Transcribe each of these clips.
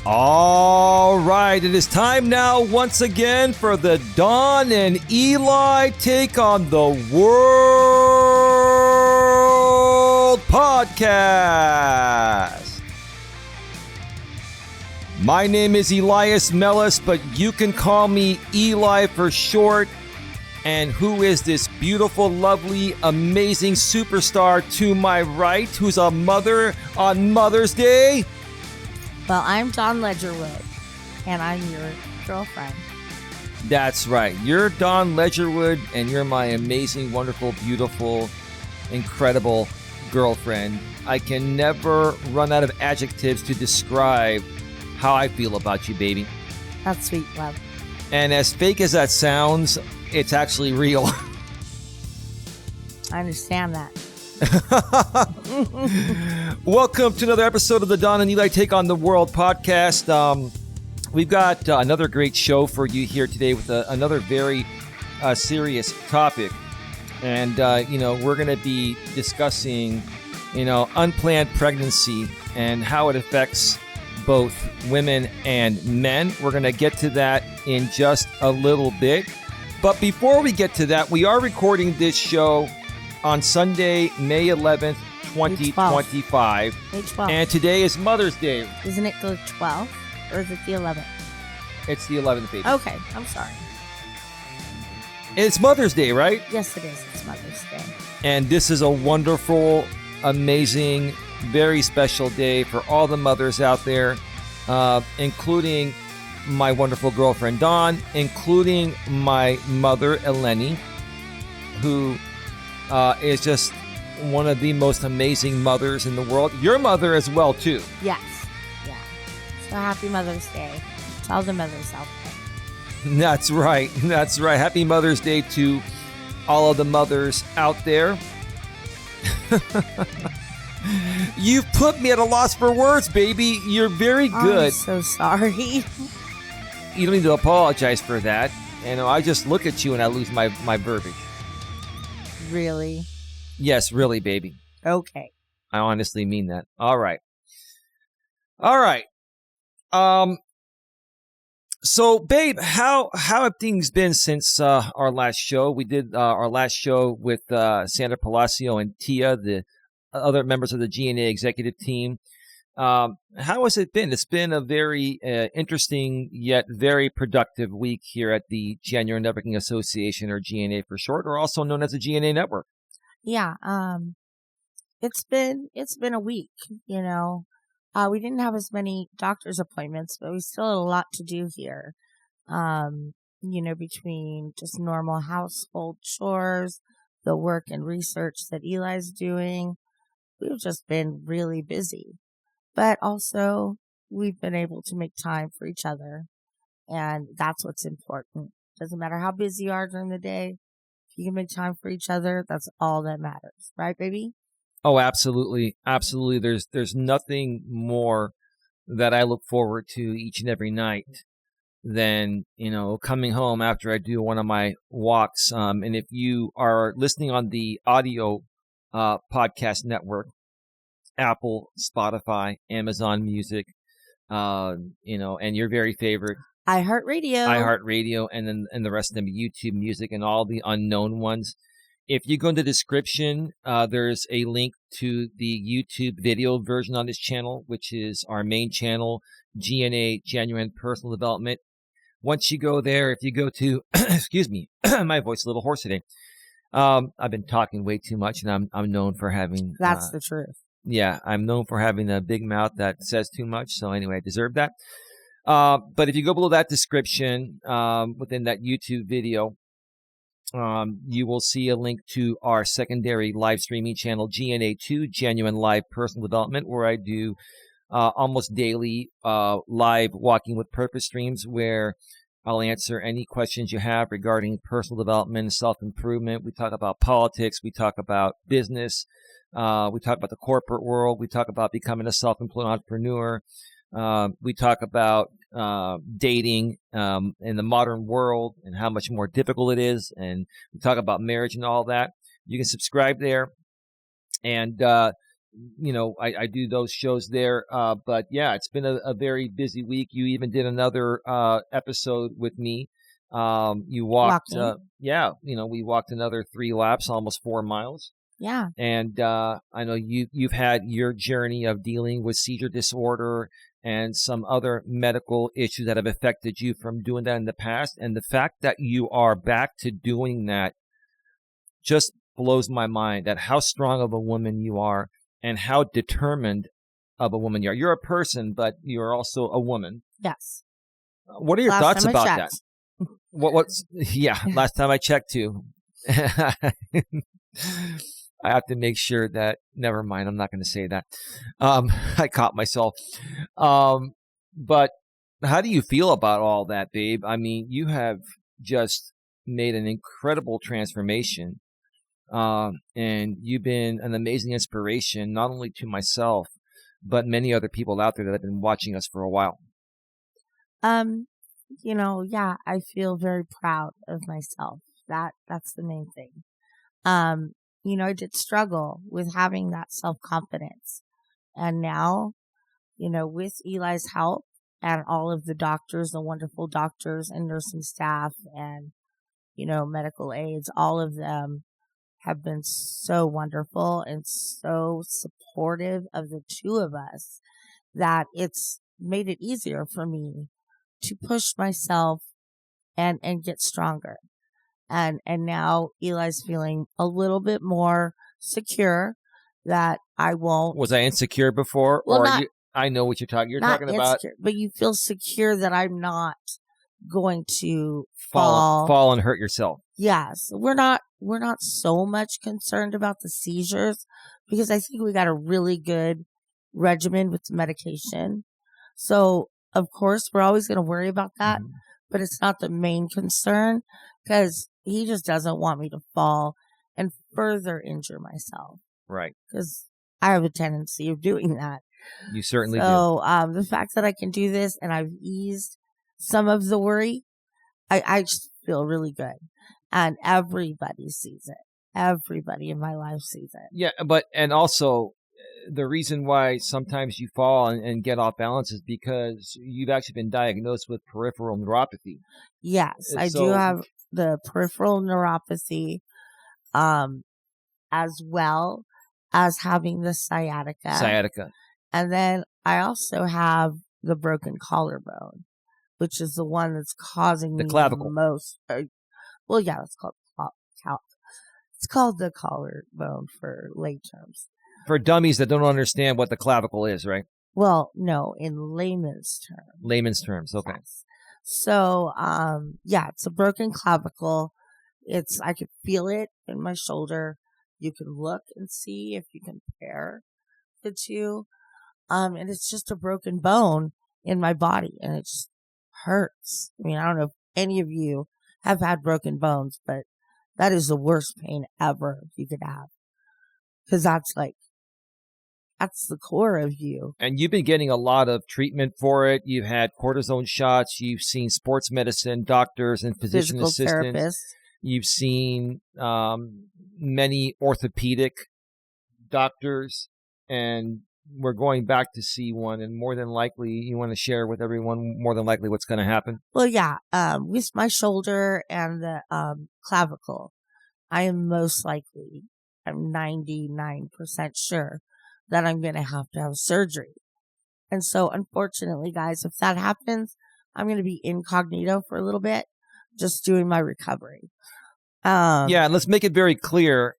All right, it is time now once again for the Don and Eli Take on the World podcast. My name is Elias Melas, but you can call me Eli for short. And who is this beautiful, lovely, amazing superstar to my right, who's a mother on Mother's Day? Well, I'm Dawn Ledgerwood, and I'm your girlfriend. That's right. You're Dawn Ledgerwood, and you're my amazing, wonderful, beautiful, incredible girlfriend. I can never run out of adjectives to describe how I feel about you, baby. That's sweet, love. And as fake as that sounds, it's actually real. I understand that. Welcome to another episode of the Don and Eli Take on the World podcast. We've got another great show for you here today with another very serious topic. And, we're going to be discussing, unplanned pregnancy and how it affects both women and men. We're going to get to that in just a little bit. But before we get to that, we are recording this show on Sunday, May 11th, 2025. May 12th. And today is Mother's Day. Isn't it the 12th or is it the 11th? It's the 11th, baby. Okay, I'm sorry. And it's Mother's Day, right? Yes, it is. It's Mother's Day. And this is a wonderful, amazing, very special day for all the mothers out there, including my wonderful girlfriend, Dawn, including my mother, Eleni, who is just one of the most amazing mothers in the world. Your mother as well, too. Yes. Yeah. So happy Mother's Day to all the mothers out there. That's right. That's right. Happy Mother's Day to all of the mothers out there. You've put me at a loss for words, baby. You're very good. I'm so sorry. You don't need to apologize for that. I just look at you and I lose my verbiage. Really? Yes, really, baby. Okay. I honestly mean that. All right. So, babe, how have things been since our last show? We did our last show with Sandra Palacio and Tia, the other members of the GNA executive team. How has it been? It's been a very interesting yet very productive week here at the January Networking Association, or GNA for short, or also known as the GNA Network. Yeah. It's been a week, we didn't have as many doctor's appointments, but we still had a lot to do here. Between just normal household chores, the work and research that Eli's doing, we've just been really busy. But also, we've been able to make time for each other, and that's what's important. Doesn't matter how busy you are during the day. If you can make time for each other, that's all that matters. Right, baby? Oh, absolutely. Absolutely. There's nothing more that I look forward to each and every night than, coming home after I do one of my walks. And if you are listening on the audio podcast network, Apple, Spotify, Amazon Music, and your very favorite iHeartRadio, and then the rest of them, YouTube Music, and all the unknown ones. If you go in the description, there's a link to the YouTube video version on this channel, which is our main channel, GNA, Genuine Personal Development. Once you go there, if you go to, excuse me, my voice is a little hoarse today. I've been talking way too much, and I'm known for having. That's the truth. Yeah, I'm known for having a big mouth that says too much. So anyway, I deserve that. But if you go below that description, within that YouTube video, you will see a link to our secondary live streaming channel, GNA2, Genuine Live Personal Development, where I do almost daily live Walking with Purpose streams, where I'll answer any questions you have regarding personal development and self-improvement. We talk about politics. We talk about business. We talk about the corporate world. We talk about becoming a self-employed entrepreneur. We talk about dating in the modern world and how much more difficult it is. And we talk about marriage and all that. You can subscribe there. And I do those shows there. But yeah, it's been a very busy week. You even did another episode with me. You walked, Walking. we walked another 3 laps, almost 4 miles. Yeah. And I know you've had your journey of dealing with seizure disorder and some other medical issues that have affected you from doing that in the past. And the fact that you are back to doing that just blows my mind at how strong of a woman you are and how determined of a woman you are. You're a person, but you're also a woman. Yes. What are your Last thoughts time I about checked. that? Yeah, last time I checked too. I have to make sure that, never mind, I'm not going to say that. I caught myself. But how do you feel about all that, babe? I mean, you have just made an incredible transformation. And you've been an amazing inspiration, not only to myself, but many other people out there that have been watching us for a while. Yeah, I feel very proud of myself. That's the main thing. I did struggle with having that self-confidence. And now, with Eli's help and all of the doctors, the wonderful doctors and nursing staff and, medical aides, all of them have been so wonderful and so supportive of the two of us that it's made it easier for me to push myself and get stronger. And now Eli's feeling a little bit more secure that I won't. Was I insecure before? Well, I know what you're talking. You're not talking about, insecure, but you feel secure that I'm not going to fall and hurt yourself. Yes, we're not so much concerned about the seizures because I think we got a really good regimen with the medication. So of course we're always going to worry about that, but it's not the main concern because he just doesn't want me to fall and further injure myself. Right. Because I have a tendency of doing that. You certainly do. So the fact that I can do this and I've eased some of the worry, I just feel really good. And everybody sees it. Everybody in my life sees it. Yeah, and also the reason why sometimes you fall and get off balance is because you've actually been diagnosed with peripheral neuropathy. Yes, I do have the peripheral neuropathy, as well as having the sciatica. And then I also have the broken collarbone, which is the one that's causing the me clavicle. The most. It's called the collarbone for lay terms. For dummies that don't understand what the clavicle is, right? Well, no, in layman's terms. Layman's terms, okay. Yes. So, it's a broken clavicle. I could feel it in my shoulder. You can look and see if you compare the two. And it's just a broken bone in my body and it just hurts. I mean, I don't know if any of you have had broken bones, but that is the worst pain ever you could have. Because that's the core of you. And you've been getting a lot of treatment for it. You've had cortisone shots. You've seen sports medicine doctors and physician assistants. Therapists. You've seen many orthopedic doctors, and we're going back to see one. And more than likely, you want to share with everyone more than likely what's going to happen. Well, yeah, with my shoulder and the clavicle, I am most likely, I'm 99% sure that I'm going to have surgery. And so, unfortunately, guys, if that happens, I'm going to be incognito for a little bit, just doing my recovery. And let's make it very clear,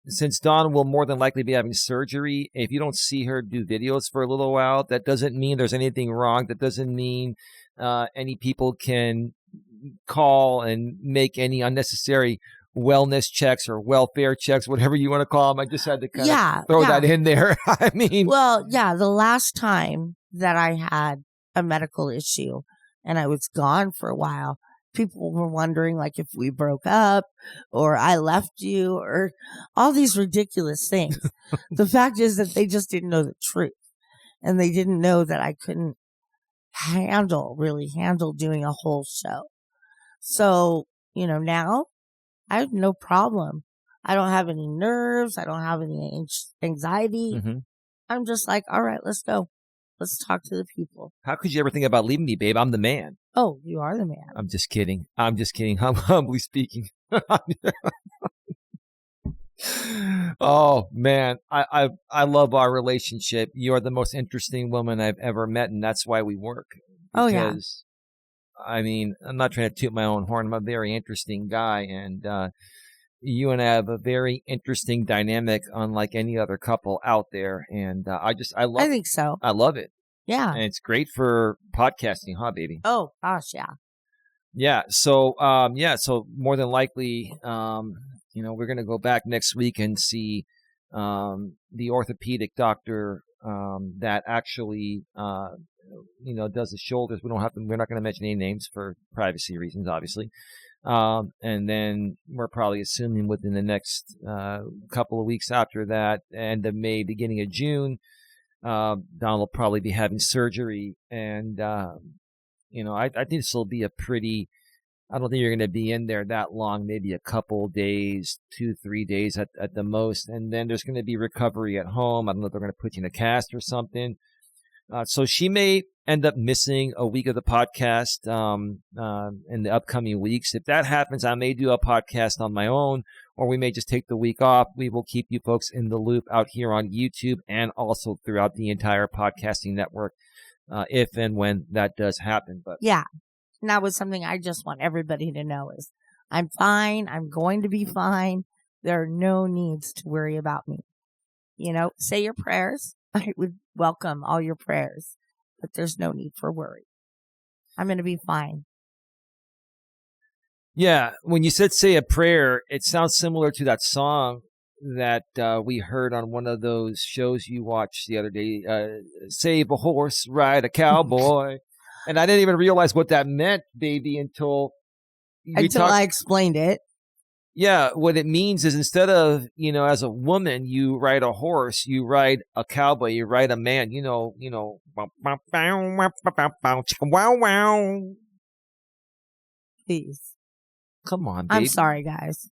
since Dawn will more than likely be having surgery, if you don't see her do videos for a little while, that doesn't mean there's anything wrong. That doesn't mean any people can call and make any unnecessary wellness checks or welfare checks, whatever you want to call them. I just had to kind of throw that in there. I mean, the last time that I had a medical issue and I was gone for a while, people were wondering if we broke up or I left you or all these ridiculous things. The fact is that they just didn't know the truth and they didn't know that I couldn't really handle doing a whole show. So, now I have no problem. I don't have any nerves. I don't have any anxiety. Mm-hmm. I'm just like, all right, let's go. Let's talk to the people. How could you ever think about leaving me, babe? I'm the man. Oh, you are the man. I'm just kidding. Humbly speaking. Oh man, I love our relationship. You are the most interesting woman I've ever met, and that's why we work. Oh yeah. Because, I mean, I'm not trying to toot my own horn. I'm a very interesting guy, and you and I have a very interesting dynamic, unlike any other couple out there. And I think so. I love it. Yeah. And it's great for podcasting, huh, baby? Oh gosh, yeah. Yeah. So, so more than likely, we're going to go back next week and see the orthopedic doctor that actually, does the shoulders. We're not going to mention any names for privacy reasons, obviously. And then we're probably assuming within the next couple of weeks after that, end of May, beginning of June, Don will probably be having surgery. And, I think this will be I don't think you're going to be in there that long, maybe a couple days, 2-3 days at the most. And then there's going to be recovery at home. I don't know if they're going to put you in a cast or something. So she may end up missing a week of the podcast in the upcoming weeks. If that happens, I may do a podcast on my own, or we may just take the week off. We will keep you folks in the loop out here on YouTube and also throughout the entire podcasting network if and when that does happen. But yeah, and that was something I just want everybody to know is I'm fine. I'm going to be fine. There are no needs to worry about me. Say your prayers. I would welcome all your prayers, but there's no need for worry. I'm going to be fine. Yeah, when you said say a prayer, it sounds similar to that song that we heard on one of those shows you watched the other day, Save a Horse, Ride a Cowboy. And I didn't even realize what that meant, baby, until I explained it. Yeah, what it means is instead of, as a woman, you ride a horse, you ride a cowboy, you ride a man, Please. Come on, baby. I'm sorry, guys.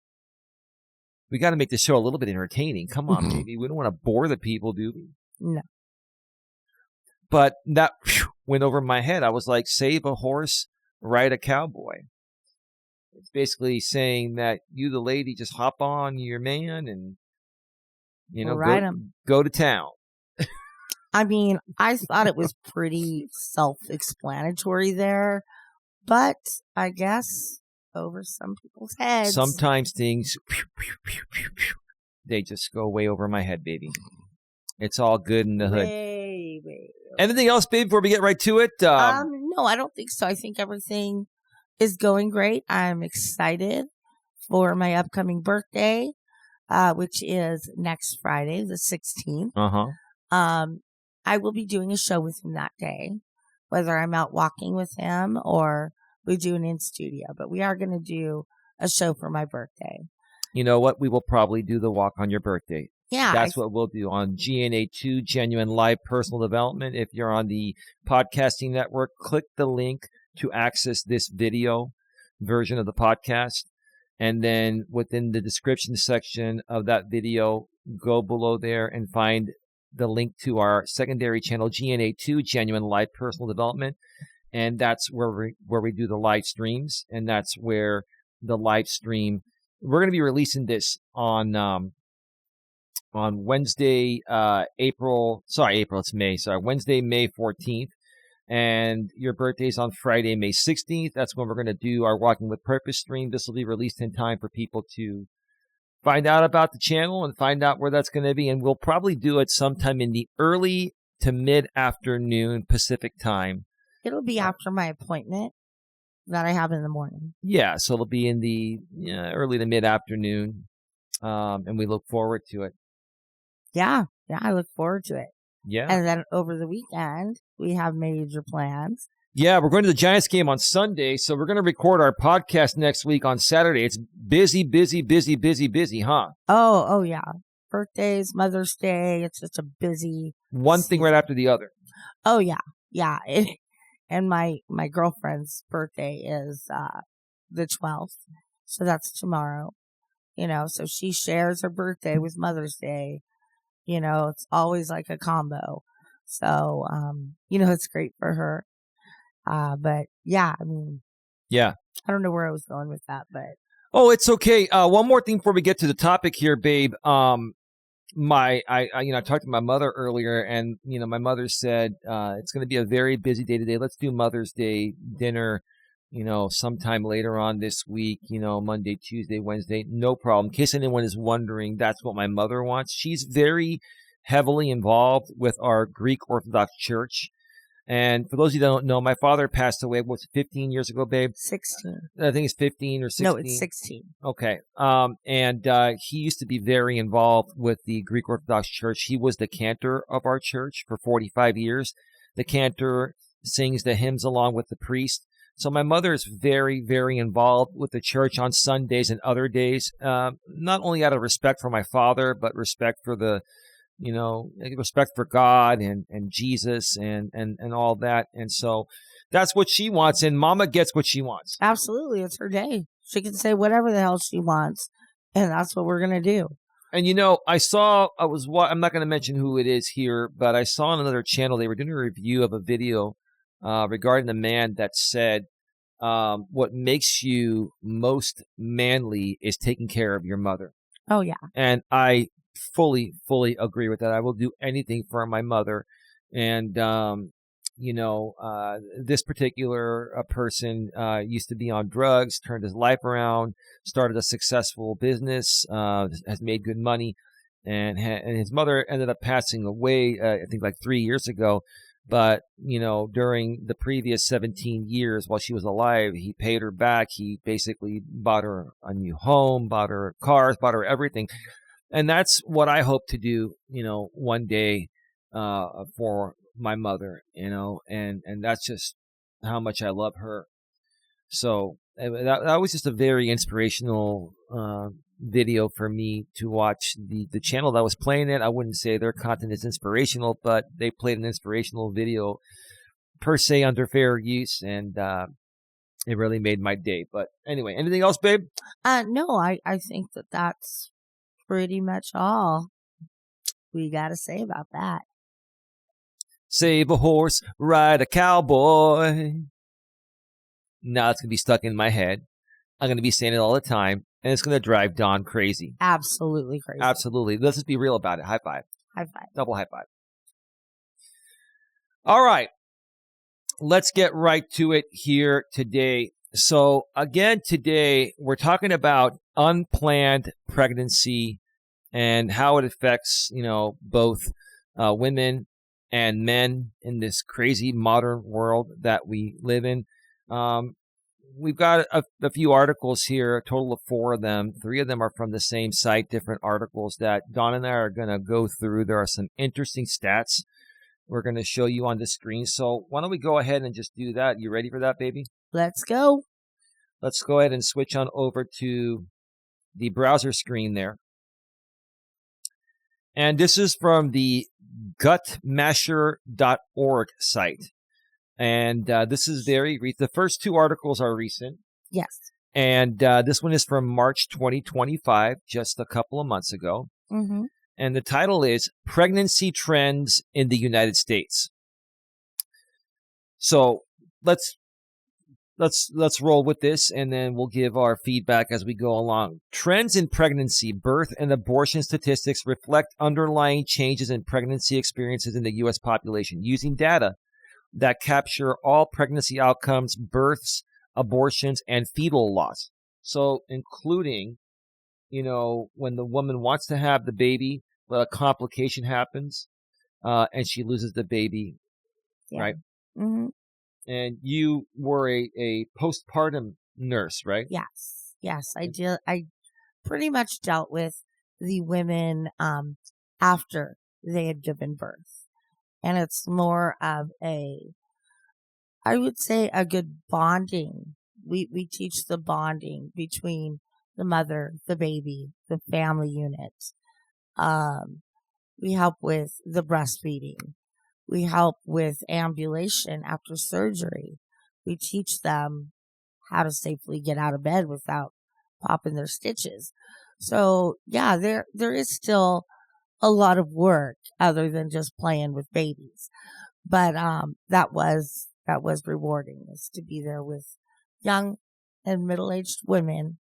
We got to make the show a little bit entertaining. Come on, baby. We don't want to bore the people, do we? No. But that went over my head. I was like, save a horse, ride a cowboy. It's basically saying that you, the lady, just hop on your man and, ride him. Go to town. I mean, I thought it was pretty self-explanatory there, but I guess over some people's heads. Sometimes things, they just go way over my head, baby. It's all good in the hood. Way. Anything else, babe, before we get right to it? No, I don't think so. I think everything is going great. I'm excited for my upcoming birthday, which is next Friday, the 16th. I will be doing a show with him that day, whether I'm out walking with him or we do an in studio. But we are going to do a show for my birthday. You know what? We will probably do the walk on your birthday. Yeah. That's what we'll do on GNA2, Genuine Live Personal Development. If you're on the podcasting network, click the link to access this video version of the podcast. And then within the description section of that video, go below there and find the link to our secondary channel, GNA2, Genuine Live Personal Development. And that's where we do the live streams. And that's where the live stream, we're going to be releasing this on Wednesday, Wednesday, May 14th. And your birthday's on Friday, May 16th. That's when we're going to do our Walking with Purpose stream. This will be released in time for people to find out about the channel and find out where that's going to be. And we'll probably do it sometime in the early to mid-afternoon Pacific time. It'll be after my appointment that I have in the morning. Yeah, so it'll be in the early to mid-afternoon, and we look forward to it. Yeah, I look forward to it. Yeah. And then over the weekend, we have major plans. Yeah, we're going to the Giants game on Sunday, so we're going to record our podcast next week on Saturday. It's busy, huh? Oh, yeah. Birthdays, Mother's Day, it's just a busy one thing right after the other. Oh, yeah. Yeah. And my girlfriend's birthday is the 12th, so that's tomorrow. So she shares her birthday with Mother's Day. It's always like a combo. So, it's great for her. But yeah, I mean, Yeah. I don't know where I was going with that, but. Oh, it's okay. One more thing before we get to the topic here, babe. I talked to my mother earlier, and my mother said it's going to be a very busy day today. Let's do Mother's Day dinner, sometime later on this week. Monday, Tuesday, Wednesday, no problem. In case anyone is wondering, that's what my mother wants. She's very heavily involved with our Greek Orthodox Church. And for those of you that don't know, my father passed away, 15 years ago, babe? 16. I think it's 15 or 16. No, it's 16. Okay. And he used to be very involved with the Greek Orthodox Church. He was the cantor of our church for 45 years. The cantor sings the hymns along with the priest. So my mother is very, very involved with the church on Sundays and other days, not only out of respect for my father, but respect for respect for God and Jesus and all that. And so that's what she wants, and Mama gets what she wants. Absolutely. It's her day. She can say whatever the hell she wants, and that's what we're going to do. And I'm not going to mention who it is here, but I saw on another channel, they were doing a review of a video regarding the man that said, what makes you most manly is taking care of your mother. Oh, yeah. And I fully agree with that. I will do anything for my mother. And, this particular person used to be on drugs, turned his life around, started a successful business, has made good money. And his mother ended up passing away, I think like 3 years ago. But, during the previous 17 years while she was alive, he paid her back. He basically bought her a new home, bought her cars, bought her everything. And that's what I hope to do, one day for my mother, and that's just how much I love her. So that was just a very inspirational video for me to watch. The channel that was playing it, I wouldn't say their content is inspirational, but they played an inspirational video per se under fair use, and it really made my day. But anyway, anything else, babe? No, I think that's pretty much all we got to say about that. Save a horse, ride a cowboy. Now it's going to be stuck in my head. I'm going to be saying it all the time, and it's going to drive Dawn crazy. Absolutely crazy. Absolutely. Let's just be real about it. High five. High five. Double high five. All right. Let's get right to it here today. So again, today we're talking about unplanned pregnancy and how it affects, both women and men in this crazy modern world that we live in. We've got a few articles here, a total of 4 of them. 3 of them are from the same site, different articles that Dawn and I are going to go through. There are some interesting stats we're going to show you on the screen. So why don't we go ahead and just do that? You ready for that, baby? Let's go. Let's go ahead and switch on over to the browser screen there. And this is from the gutmasher.org site. And this is the first 2 articles are recent. Yes. And this one is from March 2025, just a couple of months ago. Mm-hmm. And the title is Pregnancy Trends in the United States. So let's roll with this, and then we'll give our feedback as we go along. Trends in pregnancy, birth, and abortion statistics reflect underlying changes in pregnancy experiences in the U.S. population using data that capture all pregnancy outcomes, births, abortions, and fetal loss. So including, when the woman wants to have the baby, but a complication happens, and she loses the baby, right? Mm-hmm. And you were a postpartum nurse, right? Yes, I did. I pretty much dealt with the women after they had given birth. And it's more of I would say a good bonding. We teach the bonding between the mother, the baby, the family unit. We help with the breastfeeding. We help with ambulation after surgery. We teach them how to safely get out of bed without popping their stitches. So yeah, there is still a lot of work other than just playing with babies. But that was rewarding, is to be there with young and middle-aged women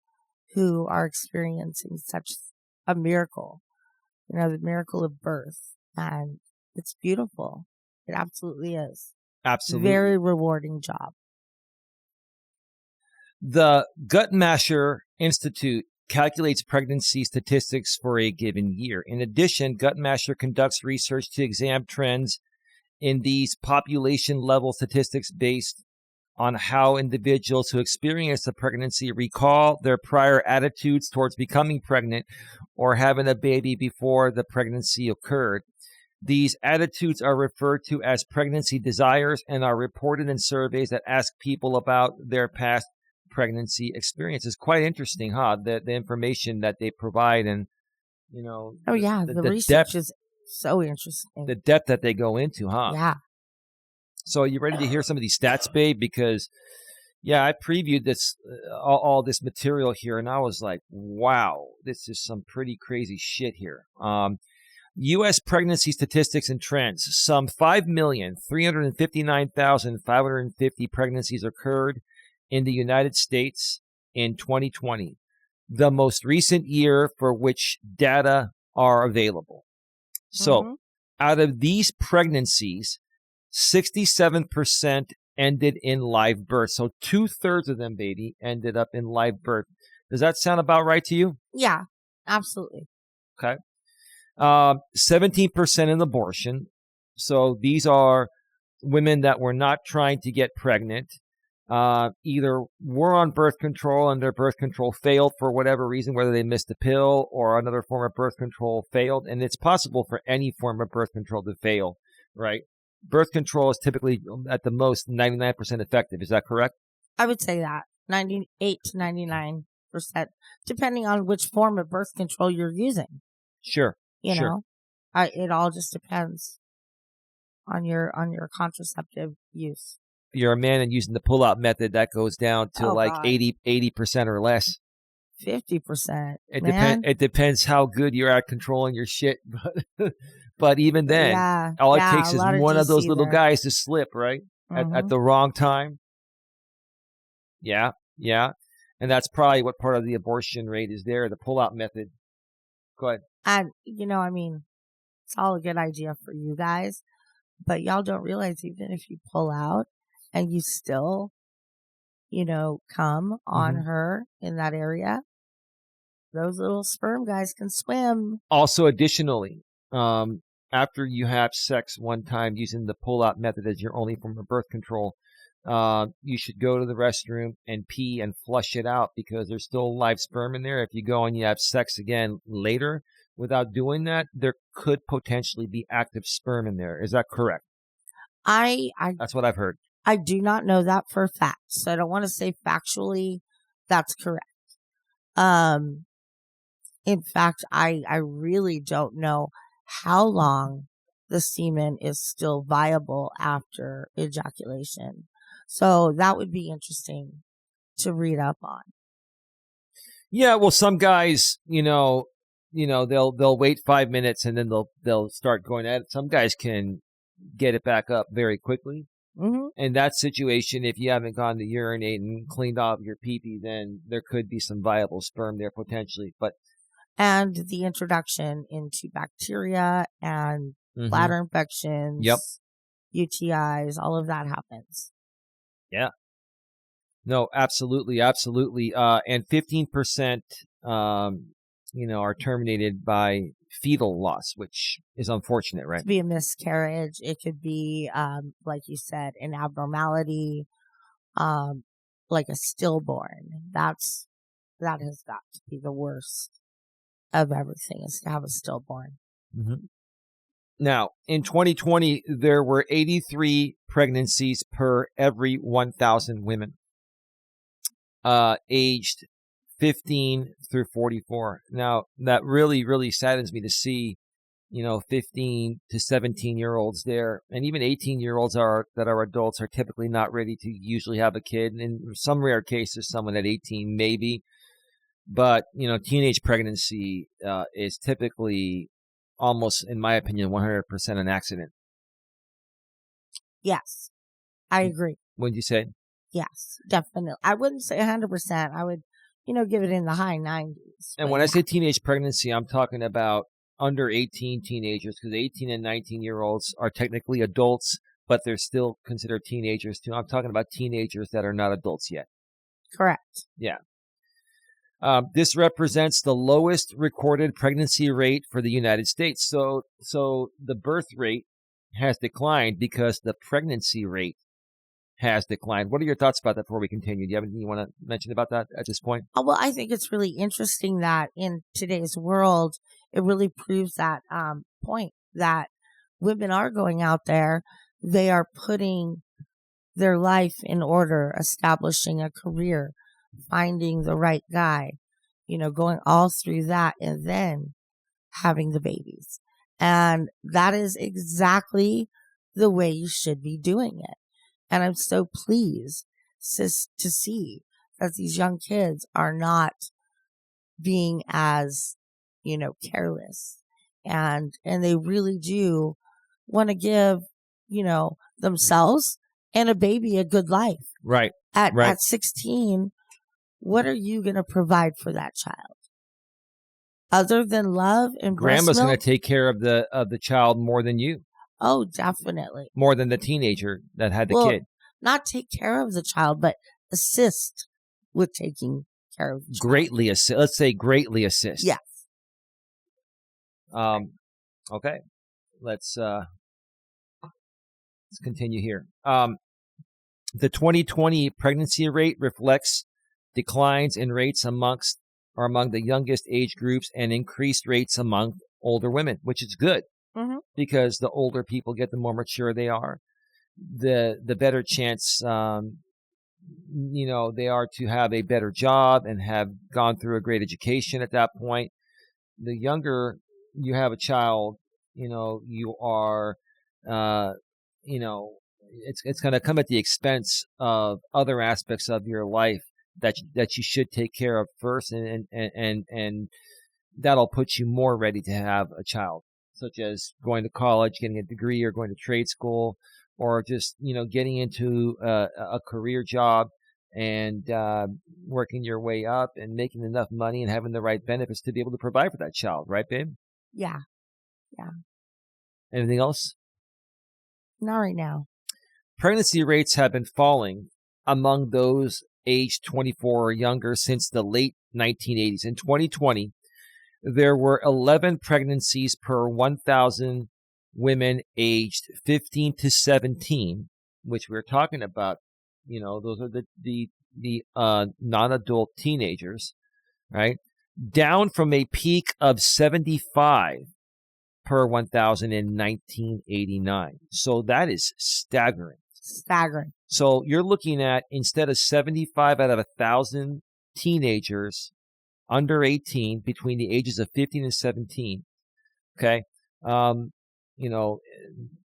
who are experiencing such a miracle, the miracle of birth. And it's beautiful. It absolutely is. Absolutely. Very rewarding job. The Guttmacher Institute calculates pregnancy statistics for a given year. In addition, Guttmacher conducts research to examine trends in these population-level statistics based on how individuals who experience a pregnancy recall their prior attitudes towards becoming pregnant or having a baby before the pregnancy occurred. These attitudes are referred to as pregnancy desires and are reported in surveys that ask people about their past pregnancy experiences. Quite interesting, huh? The information that they provide, and Oh yeah, the research is so interesting. The depth that they go into, huh? Yeah. So you ready to hear some of these stats, babe? Because I previewed this all this material here, and I was like, wow, this is some pretty crazy shit here. U.S. pregnancy statistics and trends. Some 5,359,550 pregnancies occurred in the United States in 2020, the most recent year for which data are available. So out of these pregnancies, 67% ended in live birth. So 2/3 of them, baby, ended up in live birth. Does that sound about right to you? Yeah, absolutely. Okay. 17% in abortion. So these are women that were not trying to get pregnant. Either were on birth control and their birth control failed for whatever reason, whether they missed a pill or another form of birth control failed. And it's possible for any form of birth control to fail, right? Birth control is typically at the most 99% effective. Is that correct? I would say that 98 to 99%, depending on which form of birth control you're using. Sure. Know, it all just depends on your contraceptive use. If you're a man and using the pull-out method, that goes down to 80% or less. 50%. It depends how good you're at controlling your shit, but even then, all it takes is one of those little guys to slip, right? At the wrong time. Yeah. And that's probably what part of the abortion rate is there, the pull-out method. Go ahead. And, it's all a good idea for you guys, but y'all don't realize even if you pull out and you still, come on her in that area, those little sperm guys can swim. Also, additionally, after you have sex one time using the pull-out method as your only form of birth control, you should go to the restroom and pee and flush it out because there's still live sperm in there. If you go and you have sex again later without doing that, there could potentially be active sperm in there. Is that correct? That's what I've heard. I do not know that for a fact, so I don't want to say factually that's correct. In fact, I really don't know how long the semen is still viable after ejaculation. So that would be interesting to read up on. Yeah, well, some guys, they'll wait 5 minutes and then they'll start going at it. Some guys can get it back up very quickly. In that situation, if you haven't gone to urinate and cleaned off your pee-pee, then there could be some viable sperm there potentially. And the introduction into bacteria and bladder infections, UTIs, all of that happens. Yeah. No, absolutely. And 15%, are terminated by fetal loss, which is unfortunate, right? It could be a miscarriage. It could be, like you said, an abnormality, like a stillborn. That has got to be the worst of everything, is to have a stillborn. Now, in 2020, there were 83 pregnancies per every 1,000 women aged 15 through 44. Now, that really, really saddens me to see, 15 to 17-year-olds there, and even 18-year-olds that are adults are typically not ready to usually have a kid. And in some rare cases, someone at 18 maybe. But, teenage pregnancy is typically almost, in my opinion, 100% an accident. Yes, I agree. Wouldn't you say? Yes, definitely. I wouldn't say 100%. I would, give it in the high 90s. And when I say teenage pregnancy, I'm talking about under 18 teenagers, because 18 and 19-year-olds are technically adults, but they're still considered teenagers too. I'm talking about teenagers that are not adults yet. Correct. Yeah. This represents the lowest recorded pregnancy rate for the United States. So the birth rate has declined because the pregnancy rate has declined. What are your thoughts about that before we continue? Do you have anything you want to mention about that at this point? Well, I think it's really interesting that in today's world, it really proves that point that women are going out there. They are putting their life in order, establishing a career, finding the right guy, going all through that and then having the babies. And that is exactly the way you should be doing it. And I'm so pleased to see that these young kids are not being as, careless. And they really do want to give, themselves and a baby a good life. Right. At 16, what are you going to provide for that child? Other than love and grandma's going to take care of the child more than you. Oh, definitely. More than the teenager that had the kid. Not take care of the child, but assist with taking care of the child. Greatly assist. Let's say greatly assist. Yes. Okay. Let's continue here. The 2020 pregnancy rate reflects declines in rates among the youngest age groups and increased rates among older women, which is good. Mm-hmm. Because the older people get, the more mature they are, the better chance, they are to have a better job and have gone through a great education at that point. The younger you have a child, you are, it's going to come at the expense of other aspects of your life that you should take care of first, and that'll put you more ready to have a child, such as going to college, getting a degree, or going to trade school, or just, getting into a career job and working your way up and making enough money and having the right benefits to be able to provide for that child. Right, babe? Yeah. Yeah. Anything else? Not right now. Pregnancy rates have been falling among those aged 24 or younger since the late 1980s. In 2020, there were 11 pregnancies per 1,000 women aged 15 to 17, which we're talking about. Those are the non-adult teenagers, right? Down from a peak of 75 per 1,000 in 1989. So that is staggering. So you're looking at, instead of 75 out of 1,000 teenagers under 18 between the ages of 15 and 17, okay, in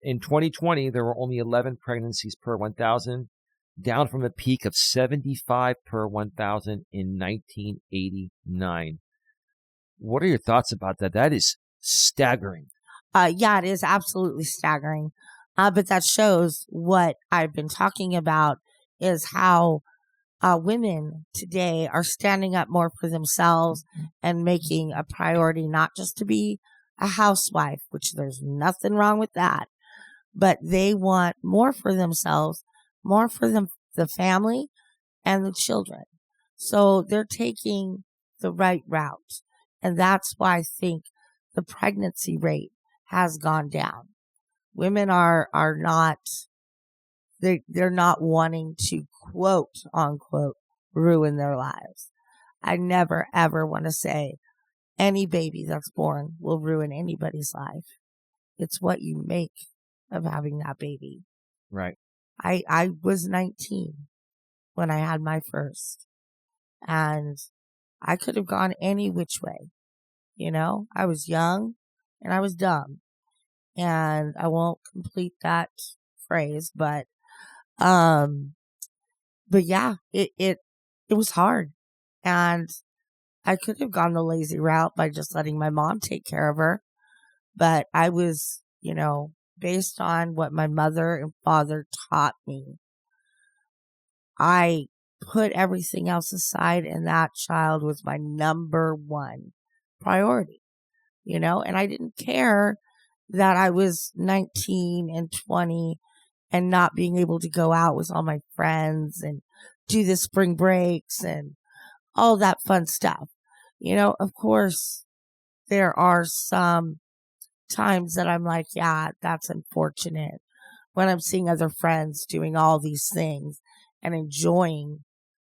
2020, there were only 11 pregnancies per 1,000, down from a peak of 75 per 1,000 in 1989. What are your thoughts about that? That is staggering. Yeah, it is absolutely staggering. But that shows what I've been talking about, is how women today are standing up more for themselves and making a priority not just to be a housewife, which there's nothing wrong with that, but they want more for themselves, more for the family and the children. So they're taking the right route. And that's why I think the pregnancy rate has gone down. Women are not, they're not wanting to, quote unquote, ruin their lives. I never ever want to say any baby that's born will ruin anybody's life. It's what you make of having that baby. Right. I was 19 when I had my first, and I could have gone any which way. I was young and I was dumb, and I won't complete that phrase, but yeah, it was hard. And I could have gone the lazy route by just letting my mom take care of her. But I was, based on what my mother and father taught me, I put everything else aside, and that child was my number one priority, and I didn't care that I was 19 and 20 and not being able to go out with all my friends and do the spring breaks and all that fun stuff. Of course, there are some times that I'm like, yeah, that's unfortunate when I'm seeing other friends doing all these things and enjoying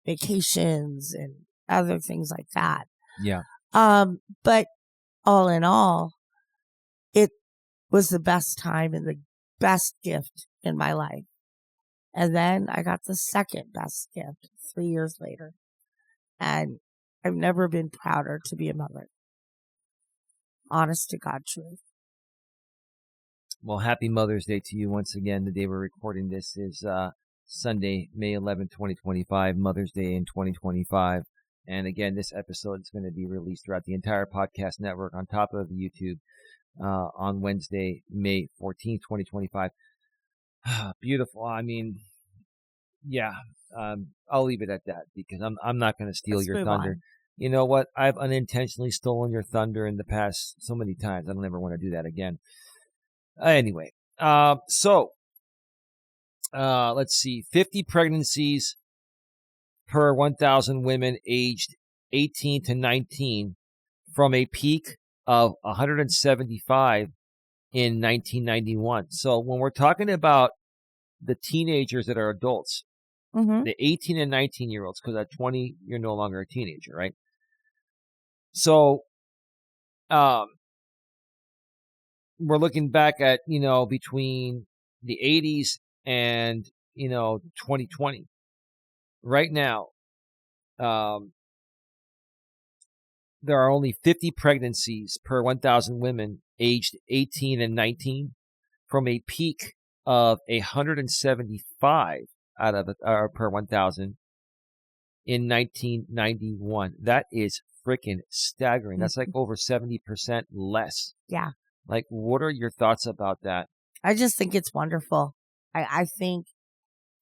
vacations and other things like that. Yeah. But all in all, it was the best time and the best gift in my life. And then I got the second best gift 3 years later. And I've never been prouder to be a mother. Honest to God truth. Well, happy Mother's Day to you once again. The day we're recording this is Sunday, May 11, 2025, Mother's Day in 2025. And again, this episode is going to be released throughout the entire podcast network on top of YouTube on Wednesday, May 14th, 2025. Beautiful. I mean, yeah, I'll leave it at that because I'm not going to steal Let's your move thunder. on. You know what? I've unintentionally stolen your thunder in the past so many times. I don't ever want to do that again. Anyway, let's see. 50 pregnancies per 1,000 women aged 18 to 19 from a peak of 175 in 1991. So when we're talking about the teenagers that are adults, the 18 and 19-year-olds, because at 20, you're no longer a teenager, right? So we're looking back at, between the 80s and, 2020. Right now, there are only 50 pregnancies per 1,000 women aged 18 and 19 from a peak of 175 per 1,000 in 1991. That is freaking staggering. That's like over 70% less. Yeah. Like, what are your thoughts about that? I just think it's wonderful. I think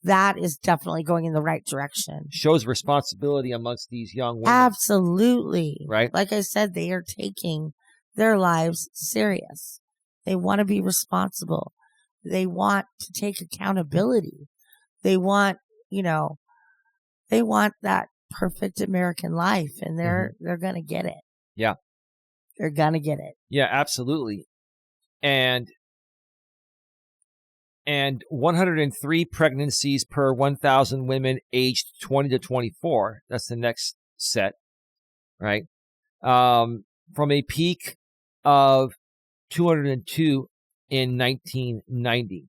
that is definitely going in the right direction. Shows responsibility amongst these young women. Absolutely. Right? Like I said, they are taking their lives serious. They want to be responsible. They want to take accountability. They want, they want that perfect American life, and they're going to get it. Yeah. They're going to get it. Yeah, absolutely. And 103 pregnancies per 1,000 women aged 20 to 24. That's the next set, right? From a peak of 202 in 1990.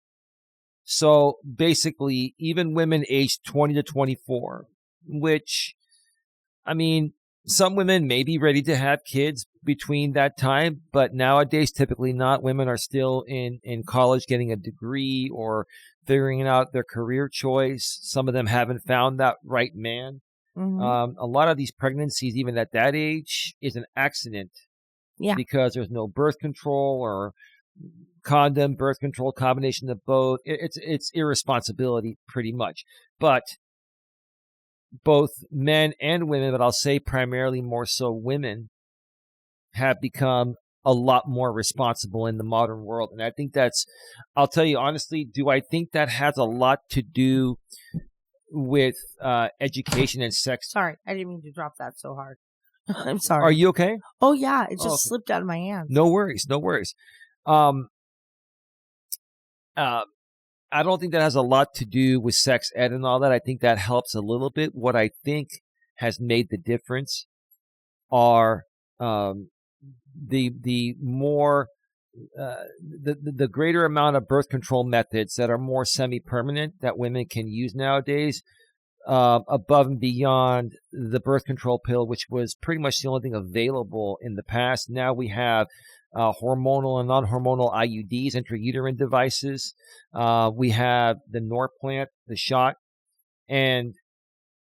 So basically, even women aged 20 to 24, which, I mean, some women may be ready to have kids between that time, but nowadays, typically not. Women are still in college getting a degree or figuring out their career choice. Some of them haven't found that right man. A lot of these pregnancies, even at that age, is an accident. Yeah. Because there's no birth control or condom, birth control, combination of both. It's irresponsibility pretty much. But both men and women, but I'll say primarily more so women, have become a lot more responsible in the modern world. And I think I'll tell you honestly, do I think that has a lot to do with education and sex? Sorry, I didn't mean to drop that so hard. I'm sorry. Are you okay? Oh, yeah. It just slipped out of my hands. No worries. No worries. I don't think that has a lot to do with sex ed and all that. I think that helps a little bit. What I think has made the difference are the more the greater amount of birth control methods that are more semi-permanent that women can use nowadays, above and beyond the birth control pill, which was pretty much the only thing available in the past. Now we have hormonal and non-hormonal IUDs, intrauterine devices. We have the Norplant, the shot, and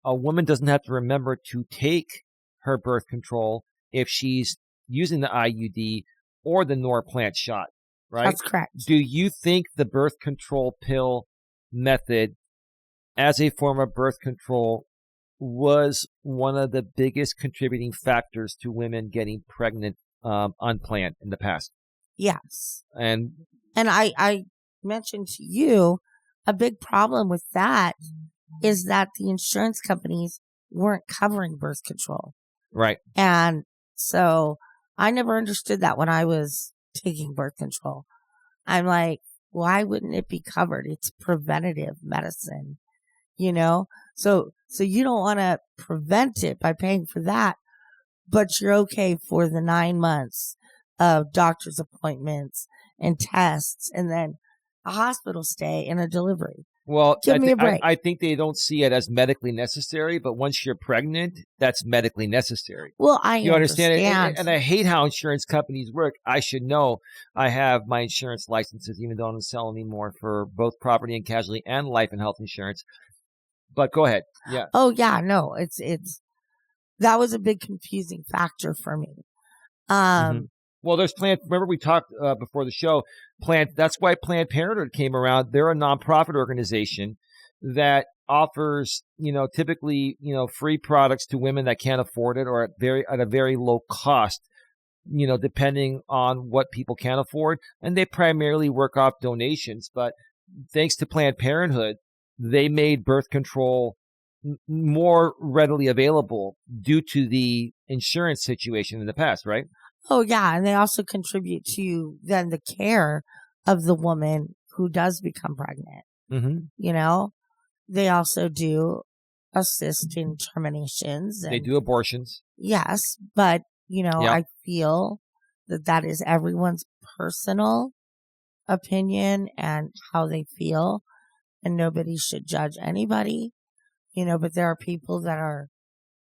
a woman doesn't have to remember to take her birth control if she's using the IUD or the Norplant shot, right? That's correct. Do you think the birth control pill method as a form of birth control was one of the biggest contributing factors to women getting pregnant unplanned in the past? Yes. And I mentioned to you a big problem with that is that the insurance companies weren't covering birth control. right. And so I never understood that when I was taking birth control. I'm like, why wouldn't it be covered? It's preventative medicine, you know? So you don't want to prevent it by paying for that, but you're okay for the 9 months of doctor's appointments and tests and then a hospital stay and a delivery. Well, Give me a break. I think they don't see it as medically necessary, but once you're pregnant, that's medically necessary. Well, You understand it? And I hate how insurance companies work. I should know. I have my insurance licenses, even though I don't sell anymore, for both property and casualty and life and health insurance. But go ahead. Yeah. Oh, yeah. No, it's that was a big confusing factor for me. Well, there's Planned. Remember we talked before the show. That's why Planned Parenthood came around. They're a nonprofit organization that offers, typically, free products to women that can't afford it, or at a very low cost, depending on what people can afford. And they primarily work off donations. But thanks to Planned Parenthood, they made birth control more readily available due to the insurance situation in the past, right? Oh, yeah. And they also contribute to then the care of the woman who does become pregnant. Mm-hmm. They also do assist in terminations. They do abortions. Yes. But, I feel that is everyone's personal opinion and how they feel. And nobody should judge anybody, but there are people that are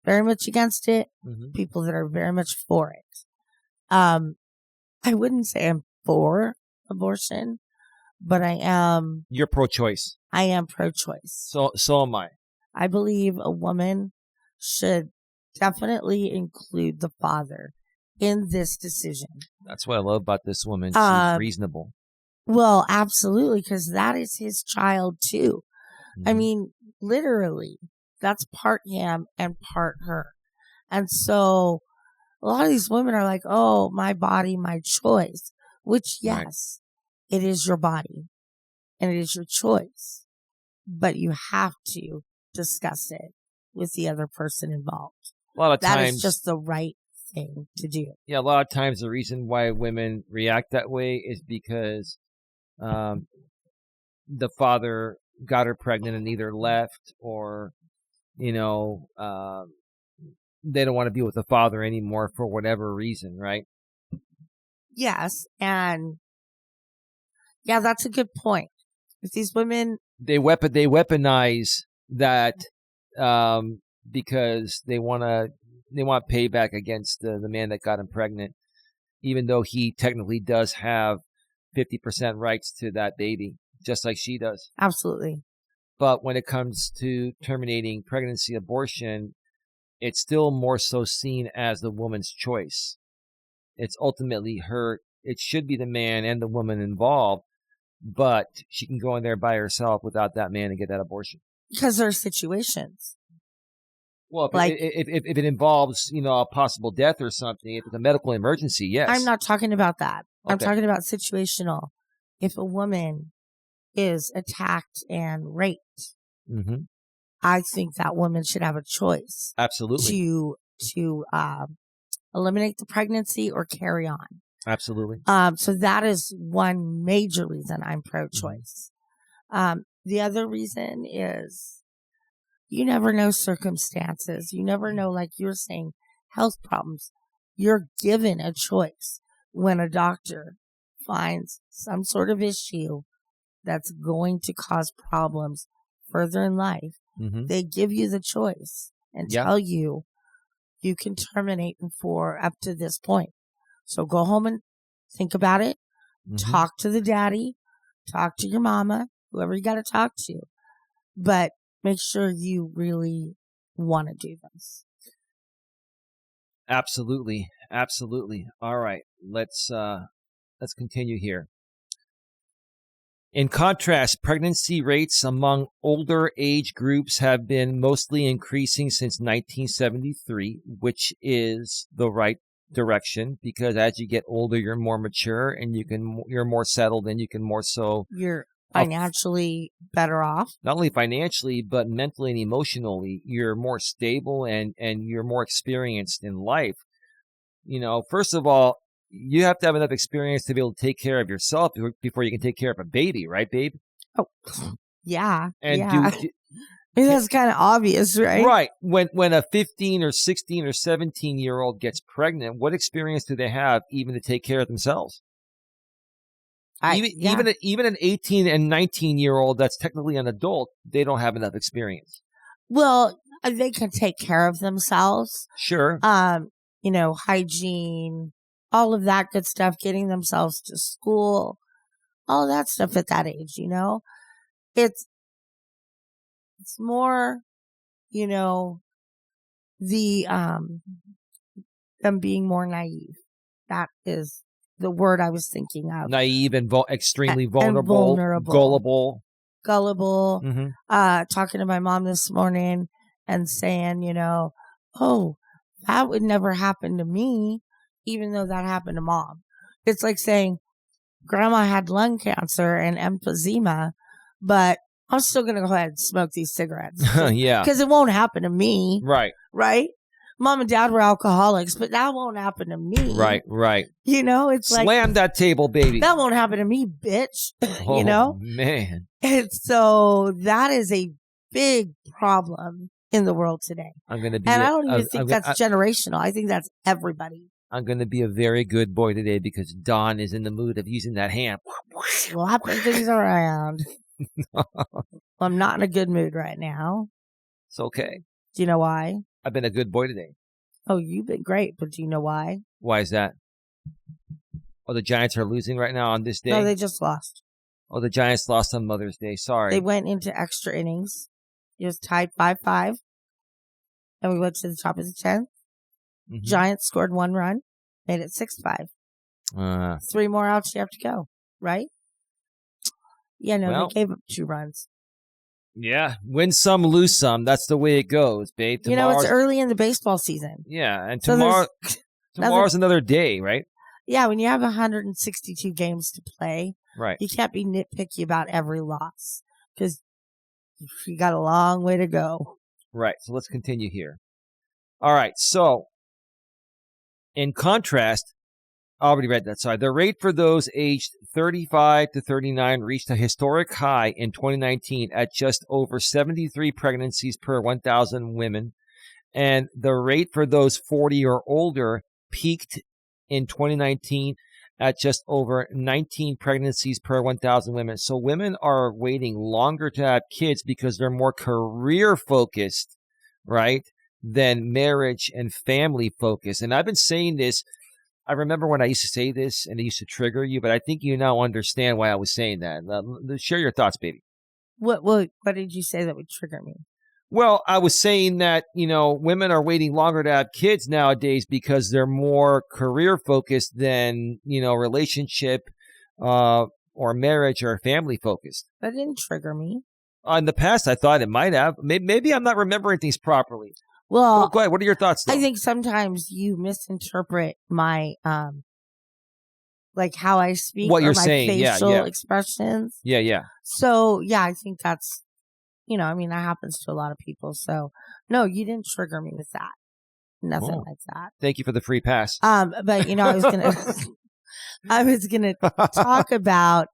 very much against it, people that are very much for it. I wouldn't say I'm for abortion, but I am. You're pro-choice. I am pro-choice. So am I. I believe a woman should definitely include the father in this decision. That's what I love about this woman. She's reasonable. Well, absolutely, because that is his child too. I mean, literally, that's part him and part her. And so a lot of these women are like, oh, my body, my choice, which, yes, It is your body and it is your choice, but you have to discuss it with the other person involved. A lot of times, that is just the right thing to do. Yeah, a lot of times the reason why women react that way is because the father got her pregnant and either left or, they don't want to be with the father anymore for whatever reason, right? Yes. And yeah, that's a good point. If these women, they weaponize that because they want payback against the man that got him pregnant, even though he technically does have 50% rights to that baby, just like she does. Absolutely. But when it comes to terminating pregnancy, abortion, it's still more so seen as the woman's choice. It's ultimately it should be the man and the woman involved, but she can go in there by herself without that man and get that abortion. Because there are situations. Well, if it involves, a possible death or something, if it's a medical emergency, yes. I'm not talking about that. Okay. I'm talking about situational. If a woman is attacked and raped, I think that woman should have a choice. Absolutely. To eliminate the pregnancy or carry on. Absolutely. So that is one major reason I'm pro-choice. The other reason is you never know circumstances. You never know, like you were saying, health problems. You're given a choice when a doctor finds some sort of issue that's going to cause problems further in life. They give you the choice and tell you can terminate for up to this point. So go home and think about it. Talk to the daddy. Talk to your mama, whoever you got to talk to. But make sure you really want to do this. Absolutely. Absolutely. All right. Let's continue here. In contrast, pregnancy rates among older age groups have been mostly increasing since 1973, which is the right direction because as you get older, you're more mature and you're more settled and you can more so You're financially better off. Not only financially, but mentally and emotionally, you're more stable and you're more experienced in life. First of all, you have to have enough experience to be able to take care of yourself before you can take care of a baby, right, babe? Oh, yeah. And yeah. That's kind of obvious, right? Right. When a 15 or 16 or 17-year-old gets pregnant, what experience do they have even to take care of themselves? Even an 18 and 19-year-old that's technically an adult, they don't have enough experience. Well, they can take care of themselves. Sure. Hygiene, all of that good stuff, getting themselves to school, all of that stuff at that age, It's more, the them being more naive. That is the word I was thinking of. Naive and extremely vulnerable, gullible. Mm-hmm. Talking to my mom this morning and saying, oh, that would never happen to me, even though that happened to mom. It's like saying grandma had lung cancer and emphysema, but I'm still going to go ahead and smoke these cigarettes. Yeah. Because it won't happen to me. Right. Right? Mom and dad were alcoholics, but that won't happen to me. Right. It's Slam like, that table, baby. That won't happen to me, bitch. Oh, man. And so that is a big problem in the world today. I don't even think that's generational. I think that's everybody. I'm going to be a very good boy today because Dawn is in the mood of using that hand. Slapping things around. I'm not in a good mood right now. It's okay. Do you know why? I've been a good boy today. Oh, you've been great, but do you know why? Why is that? Oh, the Giants are losing right now on this day? No, they just lost. Oh, the Giants lost on Mother's Day. Sorry. They went into extra innings. It was tied 5-5. And we went to the top of the 10th. Mm-hmm. Giants scored 1 run, made it 6-5. 3 more outs, you have to go, right? Yeah, no, they gave up 2 runs. Yeah, win some, lose some. That's the way it goes, babe. It's early in the baseball season. Yeah, and tomorrow's another day, right? Yeah, when you have 162 games to play, right, you can't be nitpicky about every loss because you got a long way to go. Right, so let's continue here. All right, so in contrast, I already read that. Sorry. The rate for those aged 35 to 39 reached a historic high in 2019 at just over 73 pregnancies per 1,000 women. And the rate for those 40 or older peaked in 2019 at just over 19 pregnancies per 1,000 women. So women are waiting longer to have kids because they're more career focused, right, than marriage and family focused. And I've been saying this. I remember when I used to say this and it used to trigger you, but I think you now understand why I was saying that. Share your thoughts, baby. What did you say that would trigger me? Well, I was saying that, women are waiting longer to have kids nowadays because they're more career focused than, relationship or marriage or family focused. That didn't trigger me. In the past, I thought it might have. Maybe I'm not remembering things properly. Well, go ahead. What are your thoughts, though? I think sometimes you misinterpret my, like how I speak, what you're my saying, facial expressions. Yeah. So, yeah, I think that's, that happens to a lot of people. So, no, you didn't trigger me with that. Nothing like that. Thank you for the free pass. But I was gonna talk about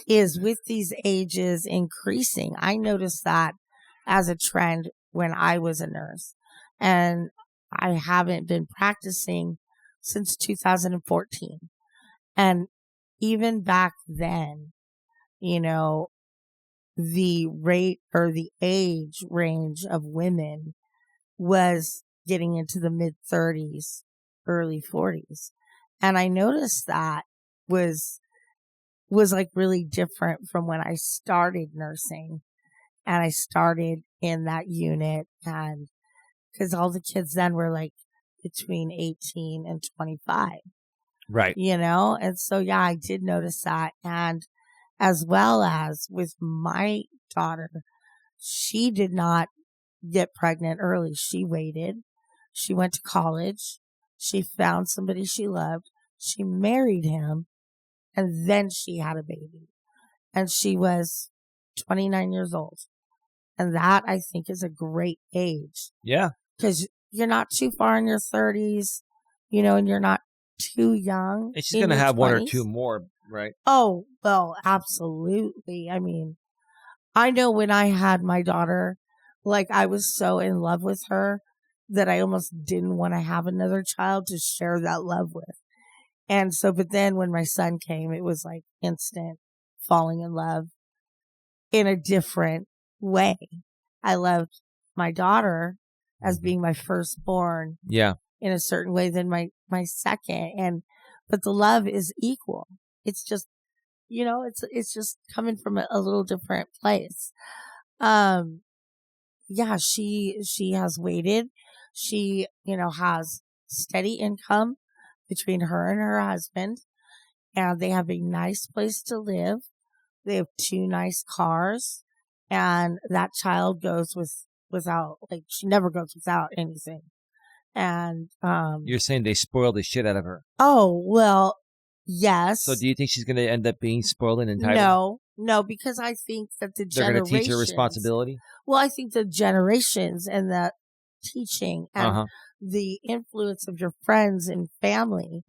is with these ages increasing. I noticed that as a trend when I was a nurse. And I haven't been practicing since 2014. And even back then, the rate or the age range of women was getting into the mid 30s, early 40s. And I noticed that was like really different from when I started nursing and I started in that unit, and because all the kids then were like between 18 and 25. Right. And so, yeah, I did notice that. And as well as with my daughter, she did not get pregnant early. She waited. She went to college. She found somebody she loved. She married him. And then she had a baby. And she was 29 years old. And that, I think, is a great age. Yeah. Because you're not too far in your 30s, and you're not too young. And she's going to have 20s. One or two more, right? Oh, well, absolutely. I mean, I know when I had my daughter, like I was so in love with her that I almost didn't want to have another child to share that love with. And so, but then when my son came, it was like instant falling in love in a different way. I loved my daughter as being my firstborn. Yeah. In a certain way than my second. But the love is equal. It's just, it's just coming from a little different place. Yeah, she has waited. She, has steady income between her and her husband, and they have a nice place to live. They have 2 nice cars, and that child goes without, like, she never goes without anything. And you're saying they spoiled the shit out of her. Oh, well, yes. So do you think she's going to end up being spoiled and entitled? No, because I think that the they're going to teach her responsibility. Well, I think the generations and the teaching and the influence of your friends and family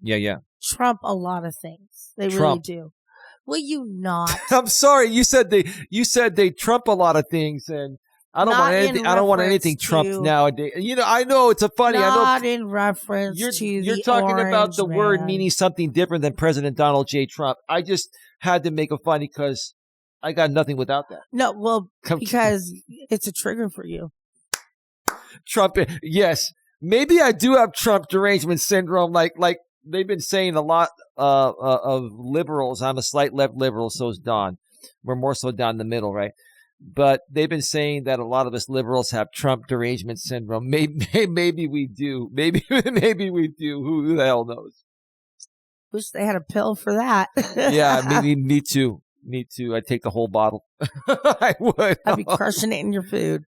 trump a lot of things. They really do. Will you not? I'm sorry. You said they trump a lot of things, and I don't want anything. I don't want anything trumped nowadays. I know it's a funny. Not in reference to you're talking about the word meaning something different than President Donald J. Trump. I just had to make a funny because I got nothing without that. No, well, because it's a trigger for you. Trump, yes, maybe I do have Trump derangement syndrome. Like they've been saying a lot of liberals. I'm a slight left liberal, so is Don. We're more so down the middle, right? But they've been saying that a lot of us liberals have Trump derangement syndrome. Maybe we do. Maybe we do. Who the hell knows? Wish they had a pill for that. Yeah, me too. Me too. I'd take the whole bottle. I would. I'd be crushing it in your food.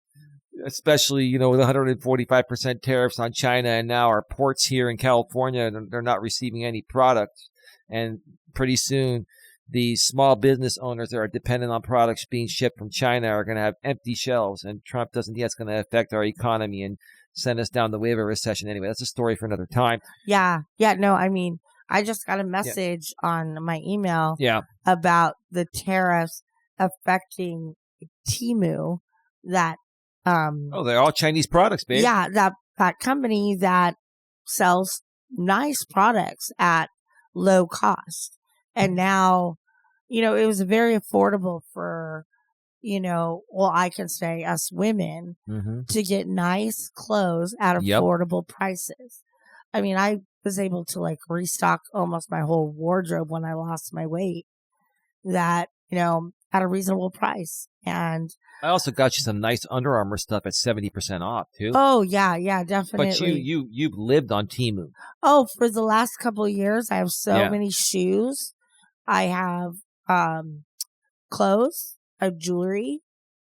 Especially, with 145% tariffs on China, and now our ports here in California, they're not receiving any product. And pretty soon, these small business owners that are dependent on products being shipped from China are going to have empty shelves, and Trump doesn't think that's going to affect our economy and send us down the wave of recession anyway. That's a story for another time. Yeah. No, I mean, I just got a message on my email about the tariffs affecting Temu that they're all Chinese products, babe. Yeah, that company that sells nice products at low cost. And now, it was very affordable for, I can say us women to get nice clothes at affordable prices. I mean, I was able to restock almost my whole wardrobe when I lost my weight that, at a reasonable price. And I also got you some nice Under Armour stuff at 70% off too. Oh yeah, definitely. But you've lived on Temu. Oh, for the last couple of years, I have so many shoes. I have clothes, I have jewelry,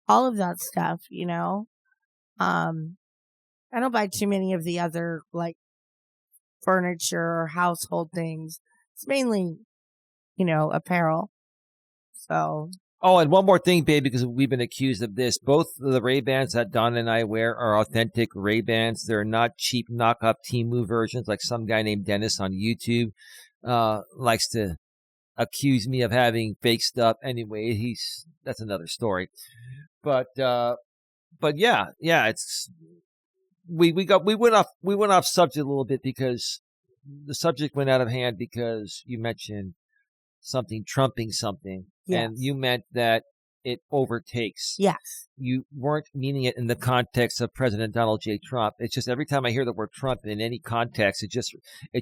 all of that stuff. I don't buy too many of the other furniture or household things. It's mainly, apparel. So. Oh, and one more thing, babe, because we've been accused of this. Both of the Ray-Bans that Don and I wear are authentic Ray-Bans. They're not cheap knockoff Temu versions like some guy named Dennis on YouTube likes to accuse me of having fake stuff. Anyway, that's another story. But yeah, it's we went off subject a little bit because the subject went out of hand because you mentioned something trumping something. Yes. And you meant that it overtakes. Yes. You weren't meaning it in the context of President Donald J. Trump. It's just every time I hear the word Trump in any context, it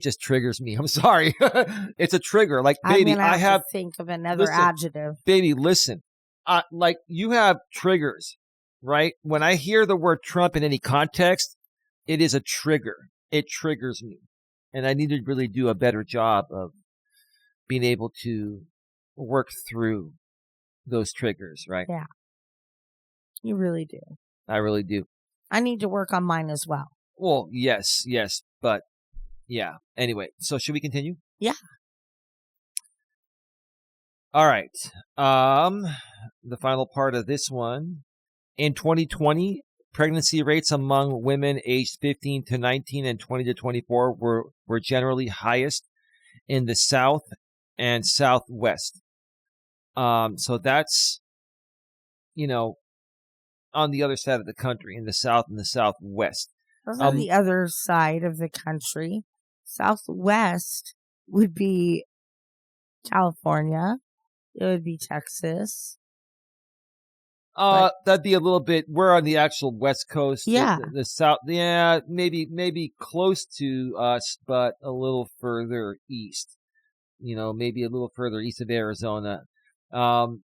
just triggers me. I'm sorry. It's a trigger. Like, baby, I have to think of another adjective. Baby, listen. You have triggers, right? When I hear the word Trump in any context, it is a trigger. it triggers me. And I need to really do a better job of being able to work through those triggers, right? Yeah. You really do. I really do. I need to work on mine as well. Well, yes, but yeah. Anyway, so should we continue? Yeah. All right. The final part of this one. In 2020, pregnancy rates among women aged 15 to 19 and 20 to 24 were generally highest in the South and Southwest. So that's, on the other side of the country, in the South and the Southwest. Those on the other side of the country. Southwest would be California. It would be Texas. That'd be a little bit. We're on the actual West Coast. Yeah. The South. Yeah, maybe close to us, but a little further east. Maybe a little further east of Arizona. Among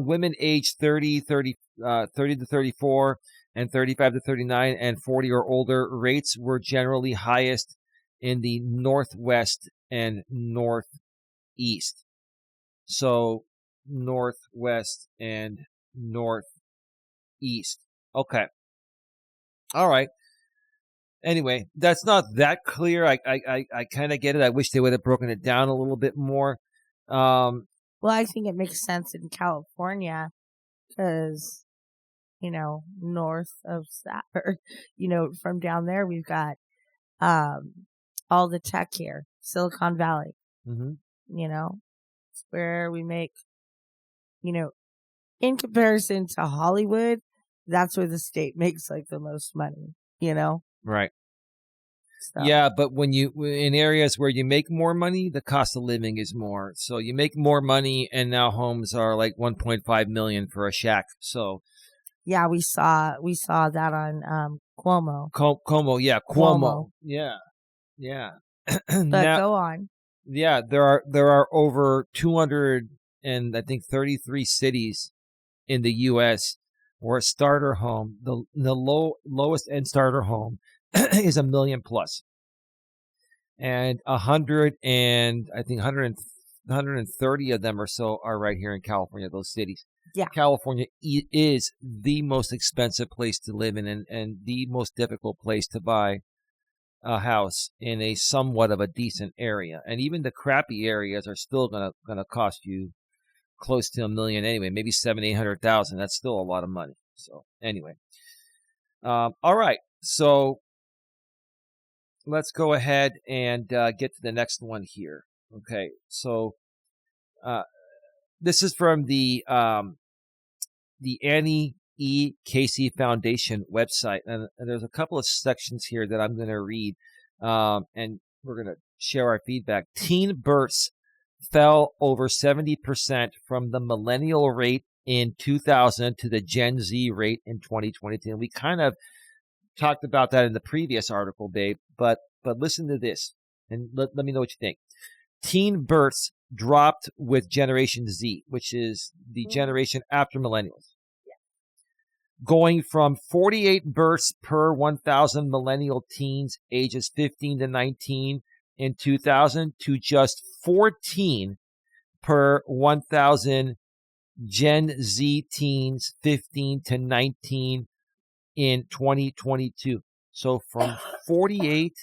women aged 30 to 34 and 35 to 39 and 40 or older, rates were generally highest in the Northwest and Northeast. So Northwest and Northeast. Okay. All right. Anyway, that's not that clear. I kind of get it. I wish they would have broken it down a little bit more. Well, I think it makes sense in California because, north of that, from down there, we've got all the tech here, Silicon Valley. Mm-hmm. It's where we make, in comparison to Hollywood, that's where the state makes like the most money, Right. So. Yeah, but in areas where you make more money, the cost of living is more. So you make more money, and now homes are like $1.5 million for a shack. So yeah, we saw that on Cuomo. Cuomo, yeah, Cuomo, yeah. But now, go on. Yeah, there are over 200 and I think 33 cities in the U.S. where a starter home, the lowest end starter home, is $1 million plus, and 130 of them or so are right here in California. Those cities. Yeah, California is the most expensive place to live in, and the most difficult place to buy a house in a somewhat of a decent area. And even the crappy areas are still gonna cost you close to $1 million anyway, maybe $700,000-800,000. That's still a lot of money. So anyway, all right. So let's go ahead and get to the next one here. Okay. So this is from the Annie E. Casey Foundation website. And there's a couple of sections here that I'm going to read, and we're going to share our feedback. Teen births fell over 70% from the millennial rate in 2000 to the Gen Z rate in 2022. And we kind of talked about that in the previous article, babe, but listen to this and let me know what you think. Teen births dropped with Generation Z, which is the generation after millennials. Going from 48 births per 1,000 millennial teens ages 15 to 19 in 2000 to just 14 per 1,000 Gen Z teens 15 to 19 in 2022. So from 48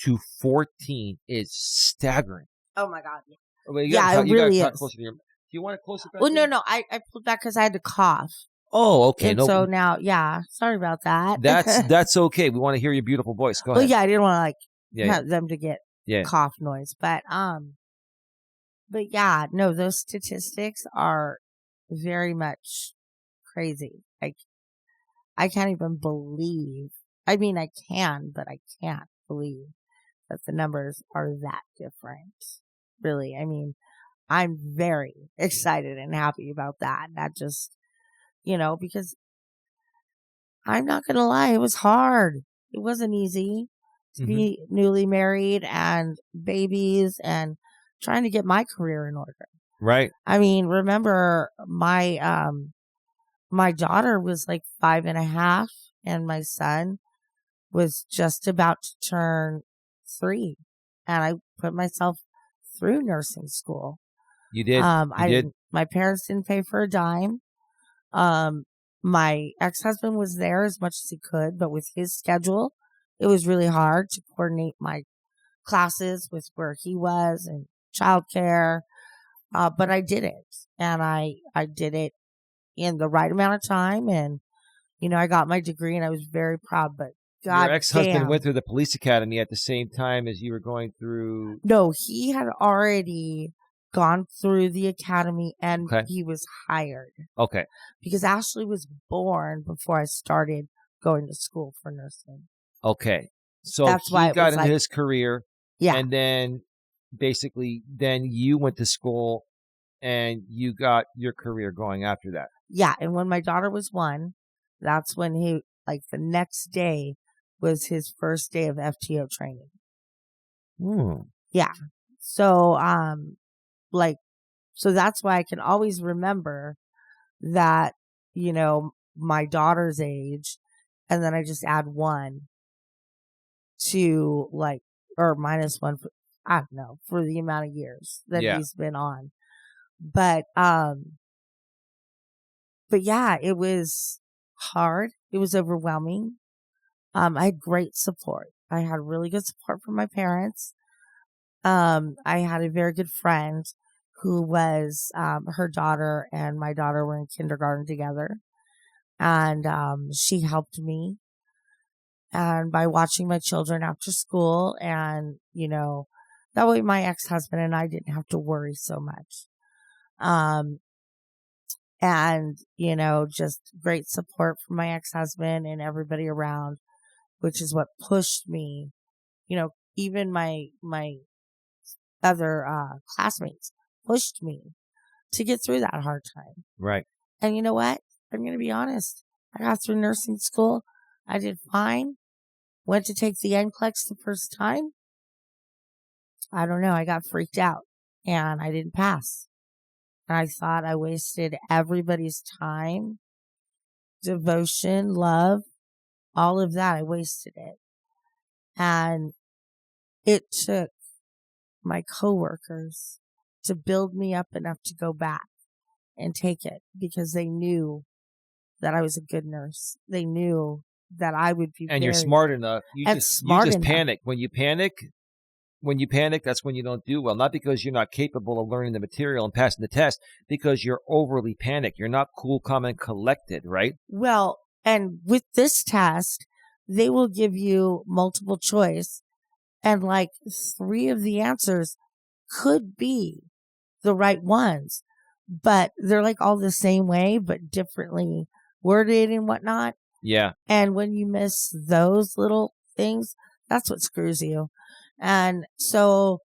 to 14 is staggering. Oh my God. Well, it really is. Closer to your, do you want to close it back? Well, no. I pulled back because I had to cough. Oh, okay. And so now, sorry about that. That's okay. We want to hear your beautiful voice. Go ahead. Well, yeah, I didn't want to have them to get cough noise, but yeah, no, those statistics are very much crazy. Like, I can't even believe. I mean, I can, but I can't believe that the numbers are that different. Really, I mean, I'm very excited and happy about that. That just. Because I'm not going to lie, it was hard. It wasn't easy to be newly married and babies and trying to get my career in order. Right. I mean, remember my daughter was like 5.5 and my son was just about to turn 3, and I put myself through nursing school. You did. I didn't. My parents didn't pay for a dime. My ex-husband was there as much as he could, but with his schedule, it was really hard to coordinate my classes with where he was and childcare. But I did it, and I did it in the right amount of time, and I got my degree, and I was very proud. But God, your ex-husband went through the police academy at the same time as you were going through. No, he had already gone through the academy, and he was hired. Okay. Because Ashley was born before I started going to school for nursing. Okay. So that's why he got into his career. Yeah. And then basically, then you went to school and you got your career going after that. Yeah. And when my daughter was 1, that's when the next day was his first day of FTO training. Yeah. So, so that's why I can always remember that, my daughter's age, and then I just add 1 to or minus 1 for, I don't know, for the amount of years that he's been on. But yeah, it was hard. It was overwhelming. I had great support. I had really good support from my parents. I had a very good friend who was, her daughter and my daughter were in kindergarten together. And, she helped me. And by watching my children after school, and, that way my ex-husband and I didn't have to worry so much. And, just great support from my ex-husband and everybody around, which is what pushed me, even my other, classmates pushed me to get through that hard time. Right. And you know what? I'm going to be honest. I got through nursing school. I did fine. Went to take the NCLEX the first time. I don't know. I got freaked out and I didn't pass. And I thought I wasted everybody's time, devotion, love, all of that. I wasted it. And it took my coworkers to build me up enough to go back and take it, because they knew that I was a good nurse. They knew that I would be. And you're smart enough. You just panic. When you panic, that's when you don't do well. Not because you're not capable of learning the material and passing the test, because you're overly panicked. You're not cool, calm, and collected, right? Well, and with this test, they will give you multiple choice, and 3 of the answers could be the right ones, but they're all the same way, but differently worded and whatnot. Yeah. And when you miss those little things, that's what screws you. And so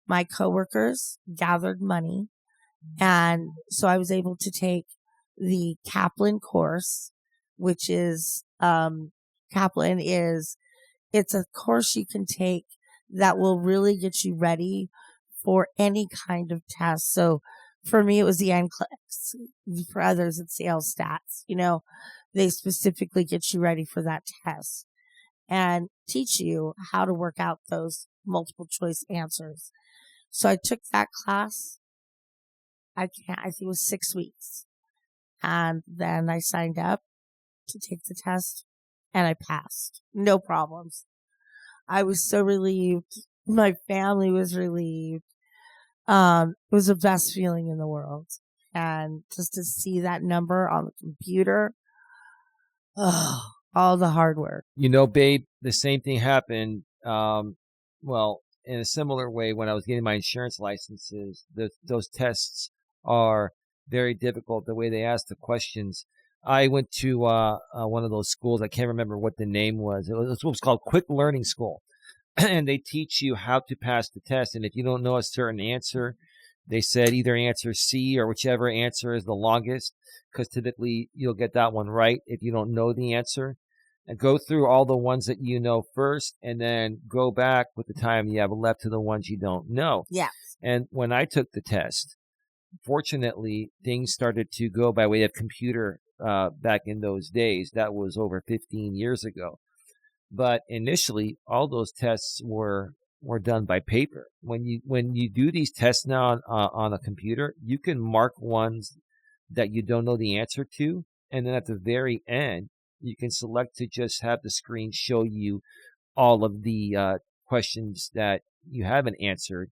my coworkers gathered money, and so I was able to take the Kaplan course, which is, Kaplan is, it's a course you can take that will really get you ready for any kind of test. So for me, it was the NCLEX. For others, it's the LSTATs. They specifically get you ready for that test and teach you how to work out those multiple choice answers. So I took that class. I think it was 6 weeks. And then I signed up to take the test and I passed. No problems. I was so relieved. My family was relieved. It was the best feeling in the world. And just to see that number on the computer, all the hard work. Babe, the same thing happened. Well, in a similar way, when I was getting my insurance licenses, those tests are very difficult, the way they ask the questions. I went to one of those schools. I can't remember what the name was. It was called Quick Learning School. And they teach you how to pass the test. And if you don't know a certain answer, they said either answer C or whichever answer is the longest, because typically you'll get that one right if you don't know the answer. And go through all the ones that you know first, and then go back with the time you have left to the ones you don't know. Yeah. And when I took the test, fortunately, things started to go by way of computer back in those days. That was over 15 years ago. But initially, all those tests were done by paper. When you do these tests now on a computer, you can mark ones that you don't know the answer to, and then at the very end, you can select to just have the screen show you all of the questions that you haven't answered,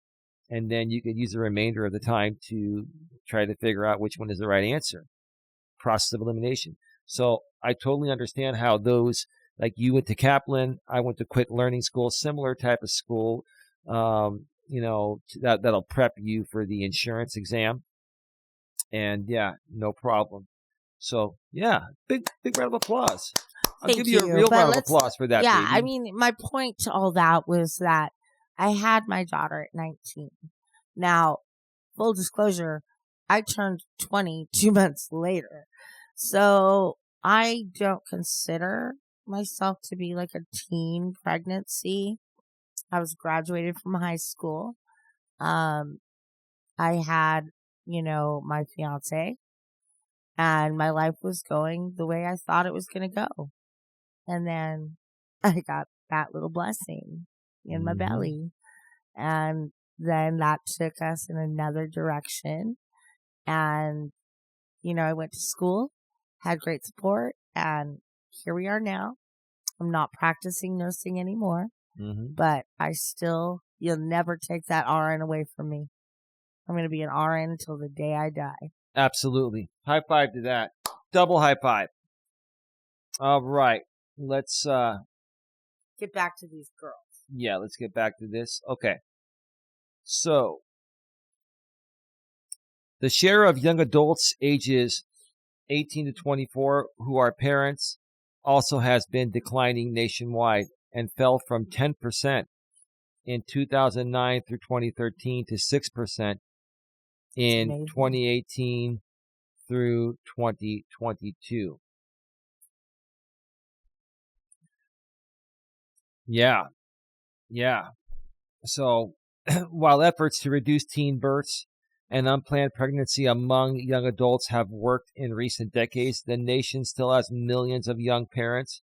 and then you can use the remainder of the time to try to figure out which one is the right answer. Process of elimination. So I totally understand how those, like you went to Kaplan, I went to Quick Learning School, similar type of school, that'll prep you for the insurance exam. And yeah, no problem. So yeah, big round of applause. I'll give you a real round of applause for that, yeah, baby. I mean, my point to all that was that I had my daughter at 19. Now, full disclosure, I turned 20 2 months later. So I don't consider myself to be like a teen pregnancy. I was graduated from high school. I had, my fiance, and my life was going the way I thought it was going to go. And then I got that little blessing in my belly. And then that took us in another direction. And, I went to school, had great support, and here we are now. I'm not practicing nursing anymore, but you'll never take that RN away from me. I'm going to be an RN until the day I die. Absolutely. High five to that. Double high five. All right. Let's get back to these girls. Yeah, let's get back to this. Okay. So, the share of young adults ages 18 to 24 who are parents also has been declining nationwide and fell from 10% in 2009 through 2013 to 6% in 2018 through 2022. Yeah. So, while efforts to reduce teen births and unplanned pregnancy among young adults have worked in recent decades, the nation still has millions of young parents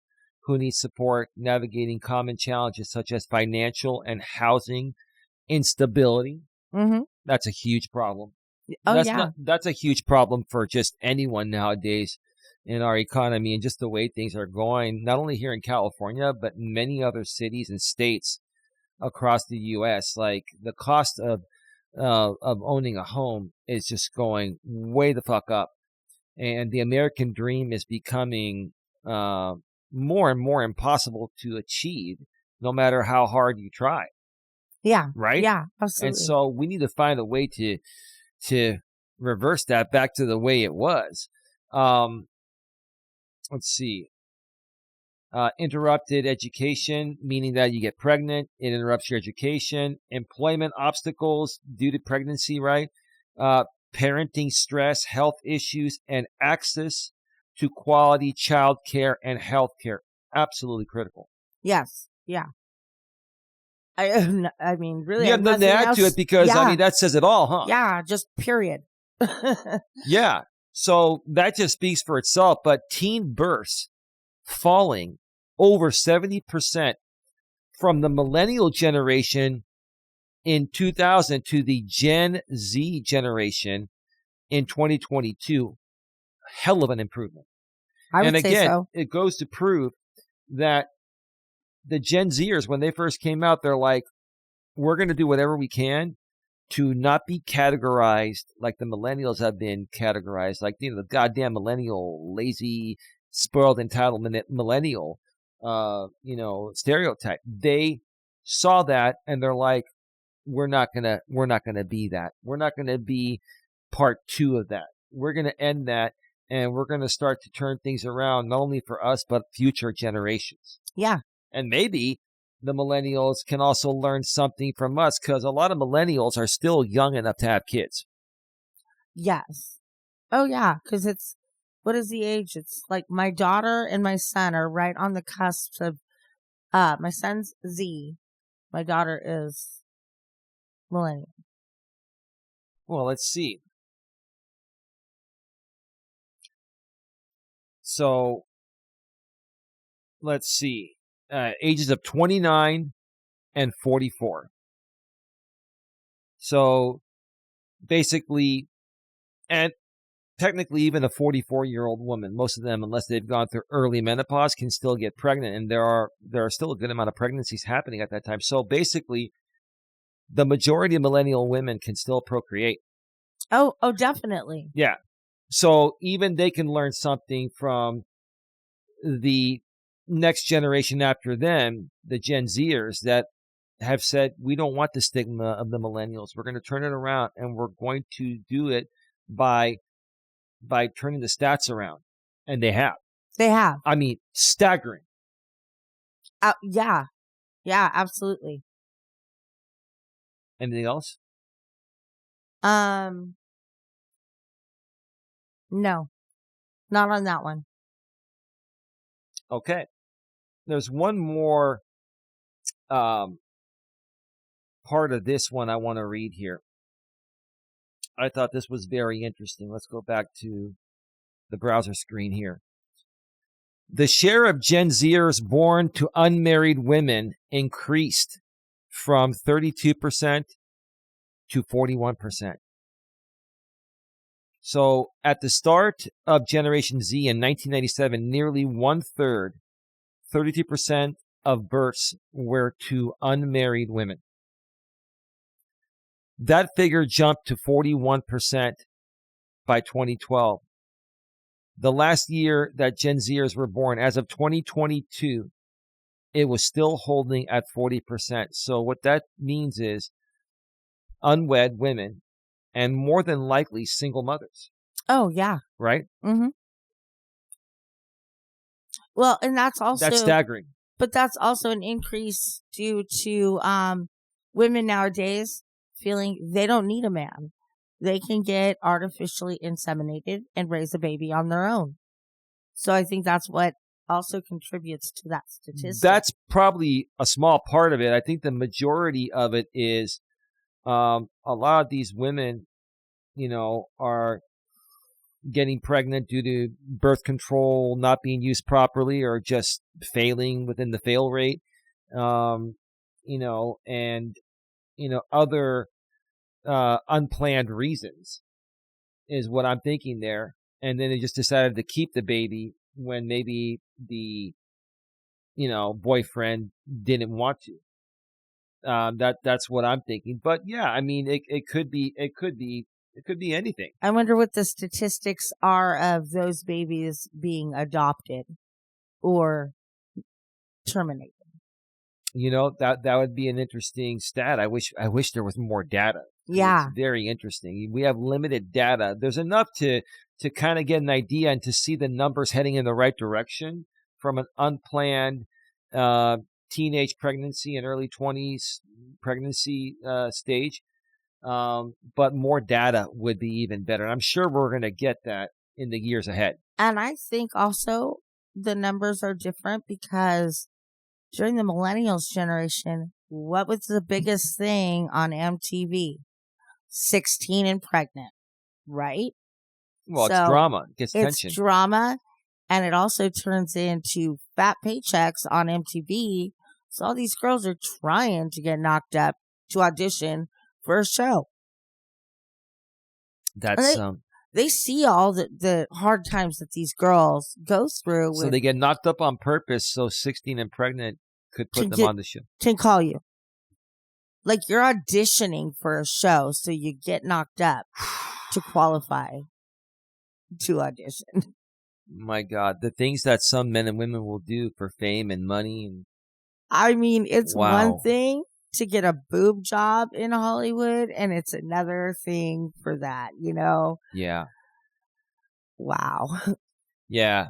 who need support navigating common challenges such as financial and housing instability. That's a huge problem. That's a huge problem for just anyone nowadays in our economy and just the way things are going, not only here in California, but in many other cities and states across the U.S. Like the cost of owning a home is just going way the fuck up, and the American dream is becoming more and more impossible to achieve, no matter how hard you try. Yeah. Right. Yeah. Absolutely. And so we need to find a way to reverse that back to the way it was. Let's see. Interrupted education, meaning that you get pregnant, it interrupts your education. Employment obstacles due to pregnancy, right? Parenting stress, health issues, and access to quality child care and health care. Absolutely critical. Yes. Yeah. I mean, really, you have nothing to add to it because, that says it all, huh? Yeah, just period. Yeah. So that just speaks for itself. But teen births falling over 70% from the millennial generation in 2000 to the Gen Z generation in 2022. Hell of an improvement. I would say so. It goes to prove that the Gen Zers, when they first came out, they're like, we're going to do whatever we can to not be categorized like the millennials have been categorized, like, the goddamn millennial, lazy, spoiled, entitled millennial, stereotype. They saw that and they're like, we're not gonna be that. We're not gonna be part 2 of that. We're gonna end that, and we're gonna start to turn things around, not only for us but future generations. Yeah. And maybe the millennials can also learn something from us, because a lot of millennials are still young enough to have kids. Yes. Oh, yeah, because what is the age? It's like my daughter and my son are right on the cusp of, my son's Z. My daughter is millennial. Well, let's see. So, let's see. ages of 29 and 44. So basically, and technically even a 44-year-old woman, most of them, unless they've gone through early menopause, can still get pregnant. And there are still a good amount of pregnancies happening at that time. So basically, the majority of millennial women can still procreate. Oh, definitely. Yeah. So even they can learn something from the next generation after them, the Gen Zers, that have said, we don't want the stigma of the millennials. We're going to turn it around, and we're going to do it by turning the stats around. And they have. They have. I mean, staggering. Yeah. Yeah, absolutely. Anything else? No, not on that one. Okay. There's one more part of this one I want to read here. I thought this was very interesting. Let's go back to the browser screen here. The share of Gen Zers born to unmarried women increased from 32% to 41%. So at the start of Generation Z in 1997, nearly 1/3, 32% of births were to unmarried women. That figure jumped to 41% by 2012. The last year that Gen Zers were born, as of 2022, it was still holding at 40%. So what that means is unwed women and more than likely single mothers. Oh, yeah. Right? Mm-hmm. Well, and that's staggering. But that's also an increase due to women nowadays feeling they don't need a man. They can get artificially inseminated and raise a baby on their own. So I think that's what also contributes to that statistic. That's probably a small part of it. I think the majority of it is a lot of these women, are getting pregnant due to birth control not being used properly or just failing within the fail rate, and other unplanned reasons is what I'm thinking there. And then they just decided to keep the baby when maybe the boyfriend didn't want to. That's what I'm thinking. But yeah, I mean, it could be anything. I wonder what the statistics are of those babies being adopted or terminated. That would be an interesting stat. I wish there was more data. Yeah. It's very interesting. We have limited data. There's enough to kind of get an idea and to see the numbers heading in the right direction from an unplanned teenage pregnancy and early 20s pregnancy stage. But more data would be even better. I'm sure we're going to get that in the years ahead. And I think also the numbers are different because during the millennials generation, what was the biggest thing on MTV? 16 and pregnant, right? Well, it's drama. It gets tension. It's drama, and it also turns into fat paychecks on MTV. So all these girls are trying to get knocked up to audition for a show. That's they see all the hard times that these girls go through. So they get knocked up on purpose so 16 and pregnant could put them on the show. Can call you. Like you're auditioning for a show, so you get knocked up to qualify to audition. My God, the things that some men and women will do for fame and money. And I mean, it's one thing to get a boob job in Hollywood, and it's another thing for that, Yeah. Wow. Yeah,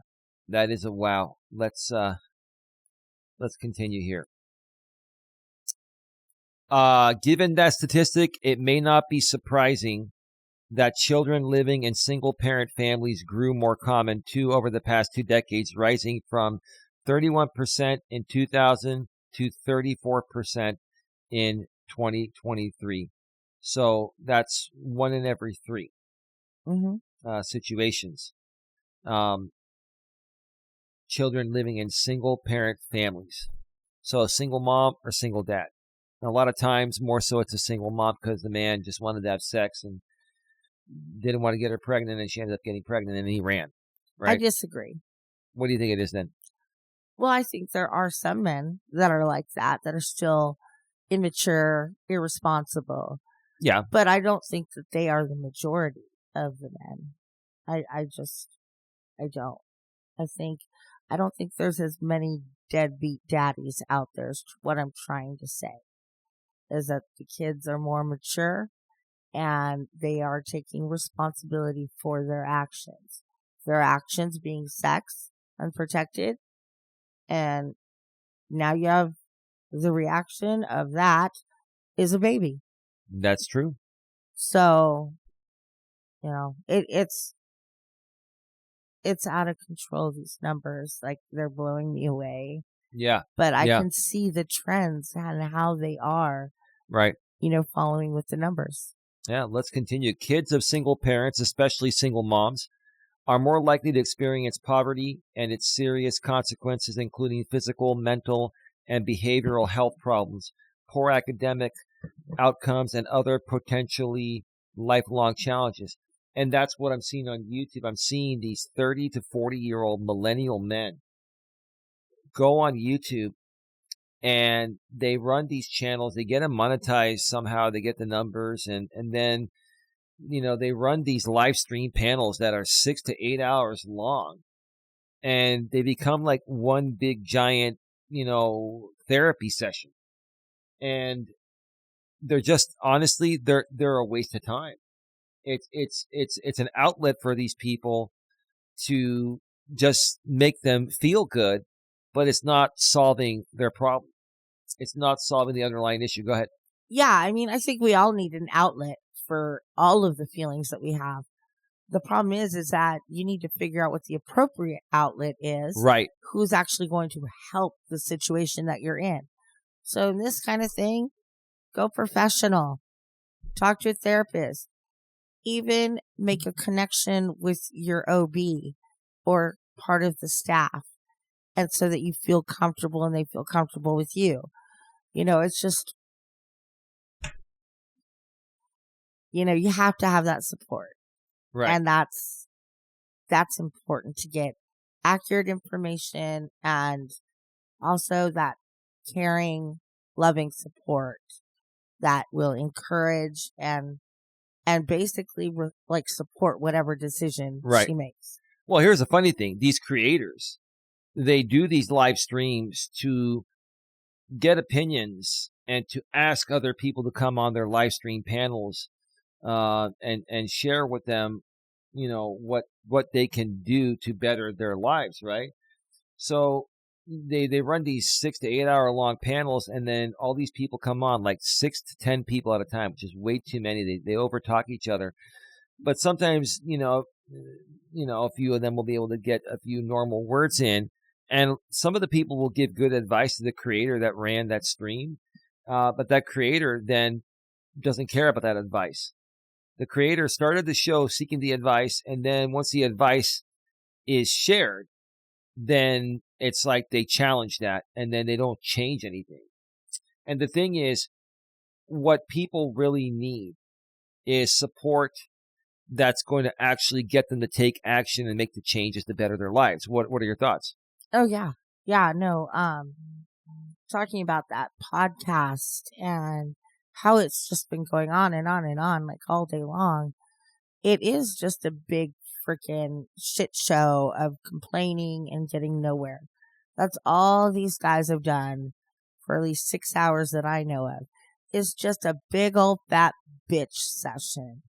that is a wow. Let's continue here. Given that statistic, it may not be surprising that children living in single-parent families grew more common too over the past 2 decades, rising from 31% in 2000 to 34% in 2023. So that's 1 in every 3 situations. Children living in single-parent families. So a single mom or single dad. And a lot of times, more so, it's a single mom because the man just wanted to have sex and didn't want to get her pregnant, and she ended up getting pregnant, and he ran. I Right? disagree. What do you think it is then? Well, I think there are some men that are like that are still immature, irresponsible. Yeah. But I don't think that they are the majority of the men. I don't. I don't think there's as many deadbeat daddies out there is what I'm trying to say. Is that the kids are more mature and they are taking responsibility for their actions. Their actions being sex, unprotected, and now you have the reaction of that is a baby. That's true. So, it's out of control, these numbers. Like, they're blowing me away. Yeah. But I can see the trends and how they are, right. Following with the numbers. Yeah, let's continue. Kids of single parents, especially single moms, are more likely to experience poverty and its serious consequences, including physical, mental, and behavioral health problems, poor academic outcomes, and other potentially lifelong challenges. And that's what I'm seeing on YouTube. I'm seeing these 30 to 40-year-old millennial men go on YouTube and they run these channels. They get them monetized somehow. They get the numbers, and then they run these live stream panels that are 6 to 8 hours long, and they become like one big giant, therapy session. And they're just, honestly, they're a waste of time. It's an outlet for these people to just make them feel good, but it's not solving their problem. It's not solving the underlying issue. Go ahead. Yeah, I think we all need an outlet for all of the feelings that we have. The problem is that you need to figure out what the appropriate outlet is. Right. Who's actually going to help the situation that you're in. So in this kind of thing, go professional. Talk to a therapist. Even make a connection with your OB or part of the staff. And so that you feel comfortable and they feel comfortable with you. It's just, you have to have that support. Right. And that's important to get accurate information and also that caring, loving support that will encourage and basically support whatever decision she makes. Well, here's the funny thing. These creators, they do these live streams to get opinions and to ask other people to come on their live stream panels and share with them, what they can do to better their lives, right? So they run these 6 to 8 hour long panels, and then all these people come on, like 6 to 10 people at a time, which is way too many. They overtalk each other. But sometimes, a few of them will be able to get a few normal words in. And some of the people will give good advice to the creator that ran that stream. But that creator then doesn't care about that advice. The creator started the show seeking the advice. And then once the advice is shared, then it's like they challenge that and then they don't change anything. And the thing is, what people really need is support that's going to actually get them to take action and make the changes to better their lives. What are your thoughts? Oh, yeah. Yeah, no. Talking about that podcast and how it's just been going on and on and on, like all day long. It is just a big freaking shit show of complaining and getting nowhere. That's all these guys have done for at least 6 hours that I know of. Is just a big old fat bitch session.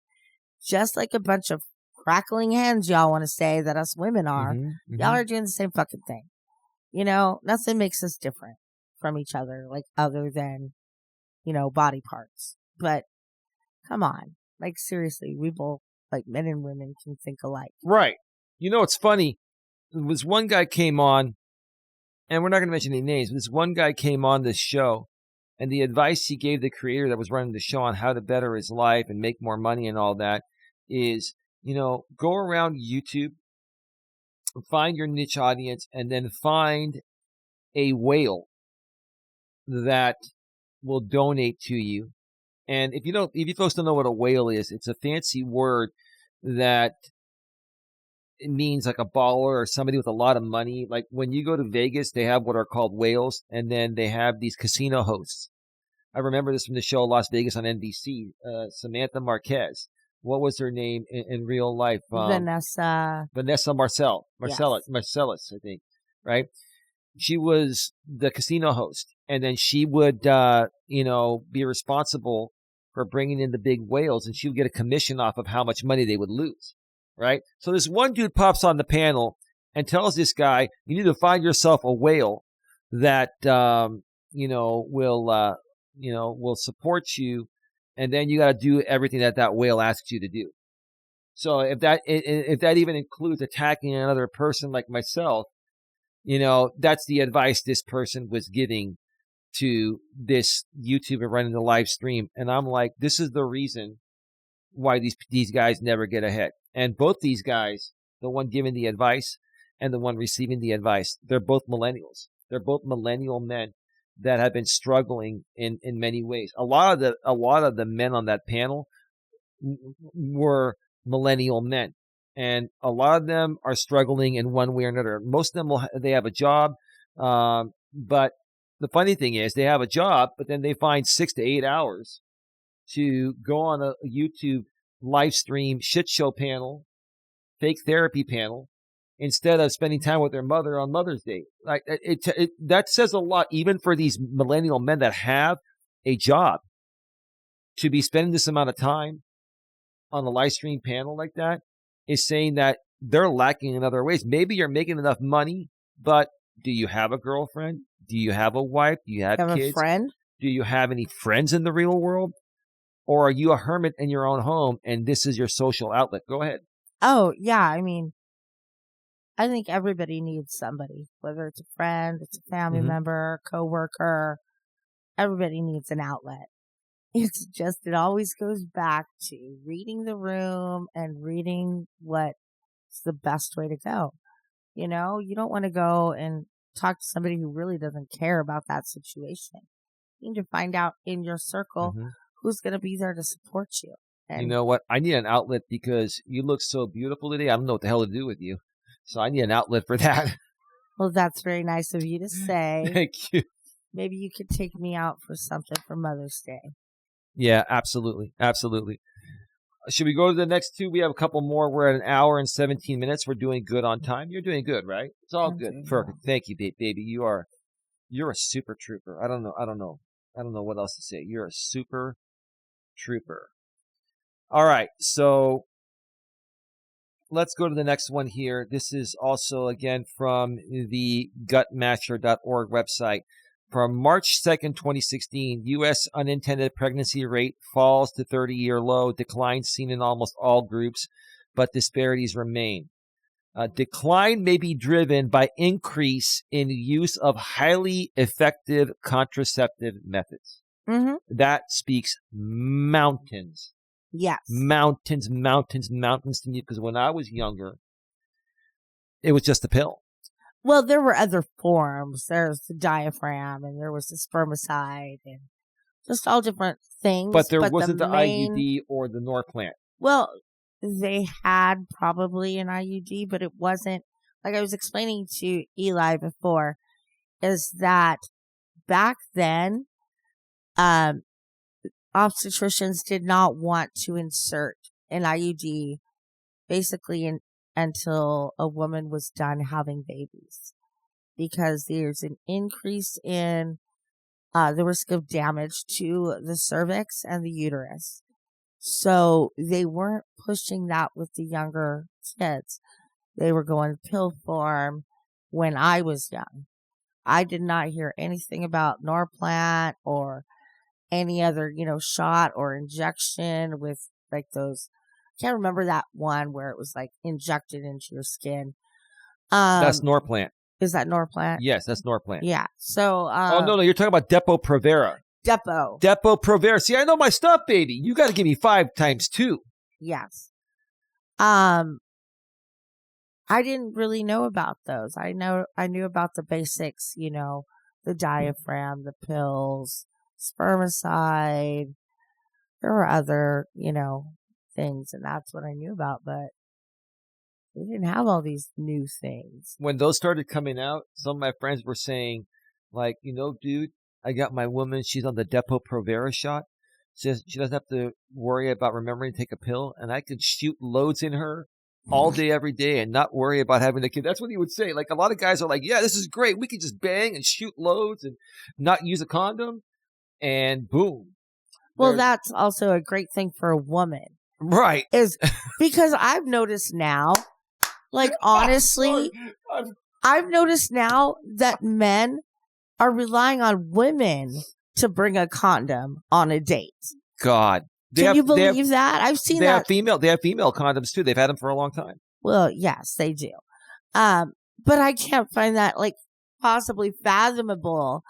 Just like a bunch of crackling hens, y'all want to say that us women are. Y'all are doing the same fucking thing. Nothing makes us different from each other, like other than, body parts. But come on. Like, seriously, we both, like, men and women can think alike. Right. It's funny. This one guy came on, and we're not going to mention any names, but this one guy came on this show, and the advice he gave the creator that was running the show on how to better his life and make more money and all that is, go around YouTube, find your niche audience, and then find a whale that will donate to you. And if you folks don't know what a whale is, it's a fancy word that it means like a baller or somebody with a lot of money. Like when you go to Vegas, they have what are called whales, and then they have these casino hosts. I remember this from the show Las Vegas on NBC. Samantha Marquez. What was her name in real life? Vanessa Marcellus, I think. Right? She was the casino host, and then she would, be responsible for bringing in the big whales, and she would get a commission off of how much money they would lose. Right? So this one dude pops on the panel and tells this guy, you need to find yourself a whale that, will support you, and then you got to do everything that whale asks you to do. So if that even includes attacking another person like myself, that's the advice this person was giving to this YouTuber running the live stream. And I'm like, this is the reason why these guys never get ahead. And both these guys, the one giving the advice and the one receiving the advice, they're both millennials. They're both millennial men that have been struggling in many ways. A lot of the men on that panel were millennial men, and a lot of them are struggling in one way or another. Most of them they have a job, but the funny thing is they have a job, but then they find 6 to 8 hours to go on a YouTube live stream shit show panel, fake therapy panel, instead of spending time with their mother on Mother's Day. Like that says a lot, even for these millennial men that have a job, to be spending this amount of time on a live stream panel like that is saying that they're lacking in other ways. Maybe you're making enough money, but do you have a girlfriend? Do you have a wife? Do you have kids? A friend? Do you have any friends in the real world? Or are you a hermit in your own home and this is your social outlet? Go ahead. Oh, yeah. I mean, I think everybody needs somebody, whether it's a friend, it's a family member, coworker. Everybody needs an outlet. It's just, it always goes back to reading the room and reading what's the best way to go. You don't want to go and talk to somebody who really doesn't care about that situation. You need to find out in your circle who's going to be there to support you. And you know what? I need an outlet because you look so beautiful today. I don't know what the hell to do with you. So I need an outlet for that. Well, that's very nice of you to say. Thank you. Maybe you could take me out for something for Mother's Day. Yeah, absolutely. Absolutely. Should we go to the next two? We have a couple more. We're at an hour and 17 minutes. We're doing good on time. You're doing good, right? It's all good. Perfect. Well. Thank you, baby. You're a super trooper. I don't know what else to say. You're a super trooper. All right. So let's go to the next one here. This is also, again, from the gutmatcher.org website. From March 2nd, 2016, U.S. unintended pregnancy rate falls to 30-year low, decline seen in almost all groups, but disparities remain. Decline may be driven by increase in use of highly effective contraceptive methods. That speaks mountains. Yes. Mountains to me, because when I was younger, it was just a pill. Well, there were other forms. There's the diaphragm, and there was the spermicide, and just all different things. But there wasn't the IUD or the Norplant. Well, they had probably an IUD, but it wasn't, like I was explaining to Eli before, is that back then, obstetricians did not want to insert an IUD basically until a woman was done having babies, because there's an increase in the risk of damage to the cervix and the uterus. So they weren't pushing that with the younger kids. They were going pill form when I was young. I did not hear anything about Norplant or any other, shot or injection with like those. I can't remember that one where it was like injected into your skin. That's Norplant. Is that Norplant? Yes, that's Norplant. Yeah. So. Oh, no, you're talking about Depo-Provera. Depo-Provera. See, I know my stuff, baby. You got to give me 5 times 2. Yes. I didn't really know about those. I knew about the basics, the diaphragm, the pills, spermicide. There were other, things, and that's what I knew about, but we didn't have all these new things. When those started coming out, some of my friends were saying, like, dude, I got my woman, she's on the Depo-Provera shot. She doesn't have to worry about remembering to take a pill, and I could shoot loads in her all day, every day, and not worry about having a kid. That's what he would say. Like, a lot of guys are like, yeah, this is great. We could just bang and shoot loads and not use a condom, and boom. Well, that's also a great thing for a woman. Right. Is because I've noticed now, like, honestly, I've noticed now that men are relying on women to bring a condom on a date. God. Can you believe that? I've seen that. They have female condoms too. They've had them for a long time. Well, yes, they do. But I can't find that, like, possibly fathomable,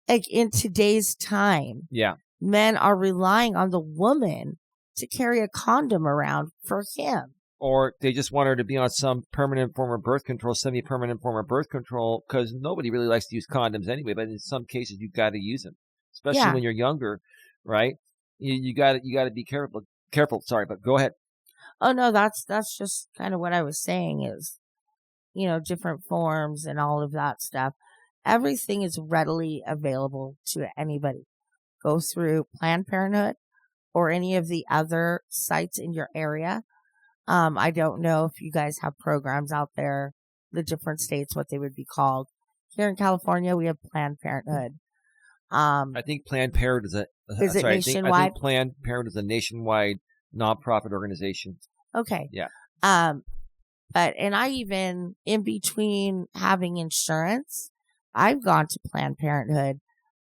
like, in today's time. Yeah. Men are relying on the woman to carry a condom around for him. Or they just want her to be on some permanent form of birth control, semi-permanent form of birth control, because nobody really likes to use condoms anyway. But in some cases, you've got to use them, especially when you're younger, right? You got to be careful. Careful. Sorry, but go ahead. Oh no, that's just kind of what I was saying. Is different forms and all of that stuff. Everything is readily available to anybody. Go through Planned Parenthood or any of the other sites in your area. I don't know if you guys have programs out there, the different states, what they would be called. Here in California, we have Planned Parenthood. I think Planned Parenthood is nationwide? I think Planned Parenthood is a nationwide nonprofit organization. Okay. Yeah. And I even, in between having insurance, I've gone to Planned Parenthood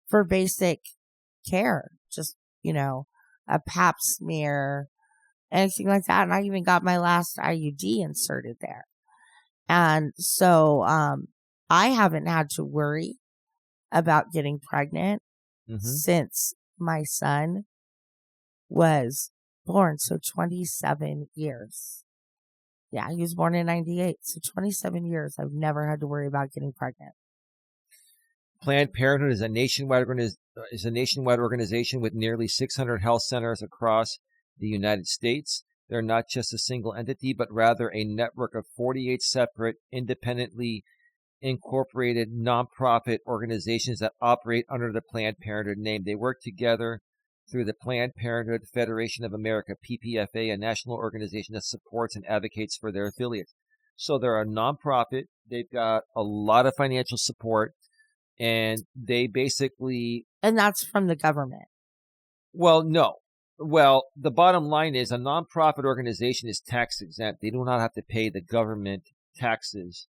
for basic care. Just, a pap smear, anything like that. And I even got my last IUD inserted there. And so, I haven't had to worry about getting pregnant since my son was born. So 27 years. Yeah, he was born in 98. So 27 years, I've never had to worry about getting pregnant. Planned Parenthood is a nationwide organization with nearly 600 health centers across the United States. They're not just a single entity, but rather a network of 48 separate, independently incorporated nonprofit organizations that operate under the Planned Parenthood name. They work together through the Planned Parenthood Federation of America, PPFA, a national organization that supports and advocates for their affiliates. So they're a nonprofit. They've got a lot of financial support, and they basically... And that's from the government. Well, no. Well, the bottom line is a nonprofit organization is tax exempt. They do not have to pay the government taxes,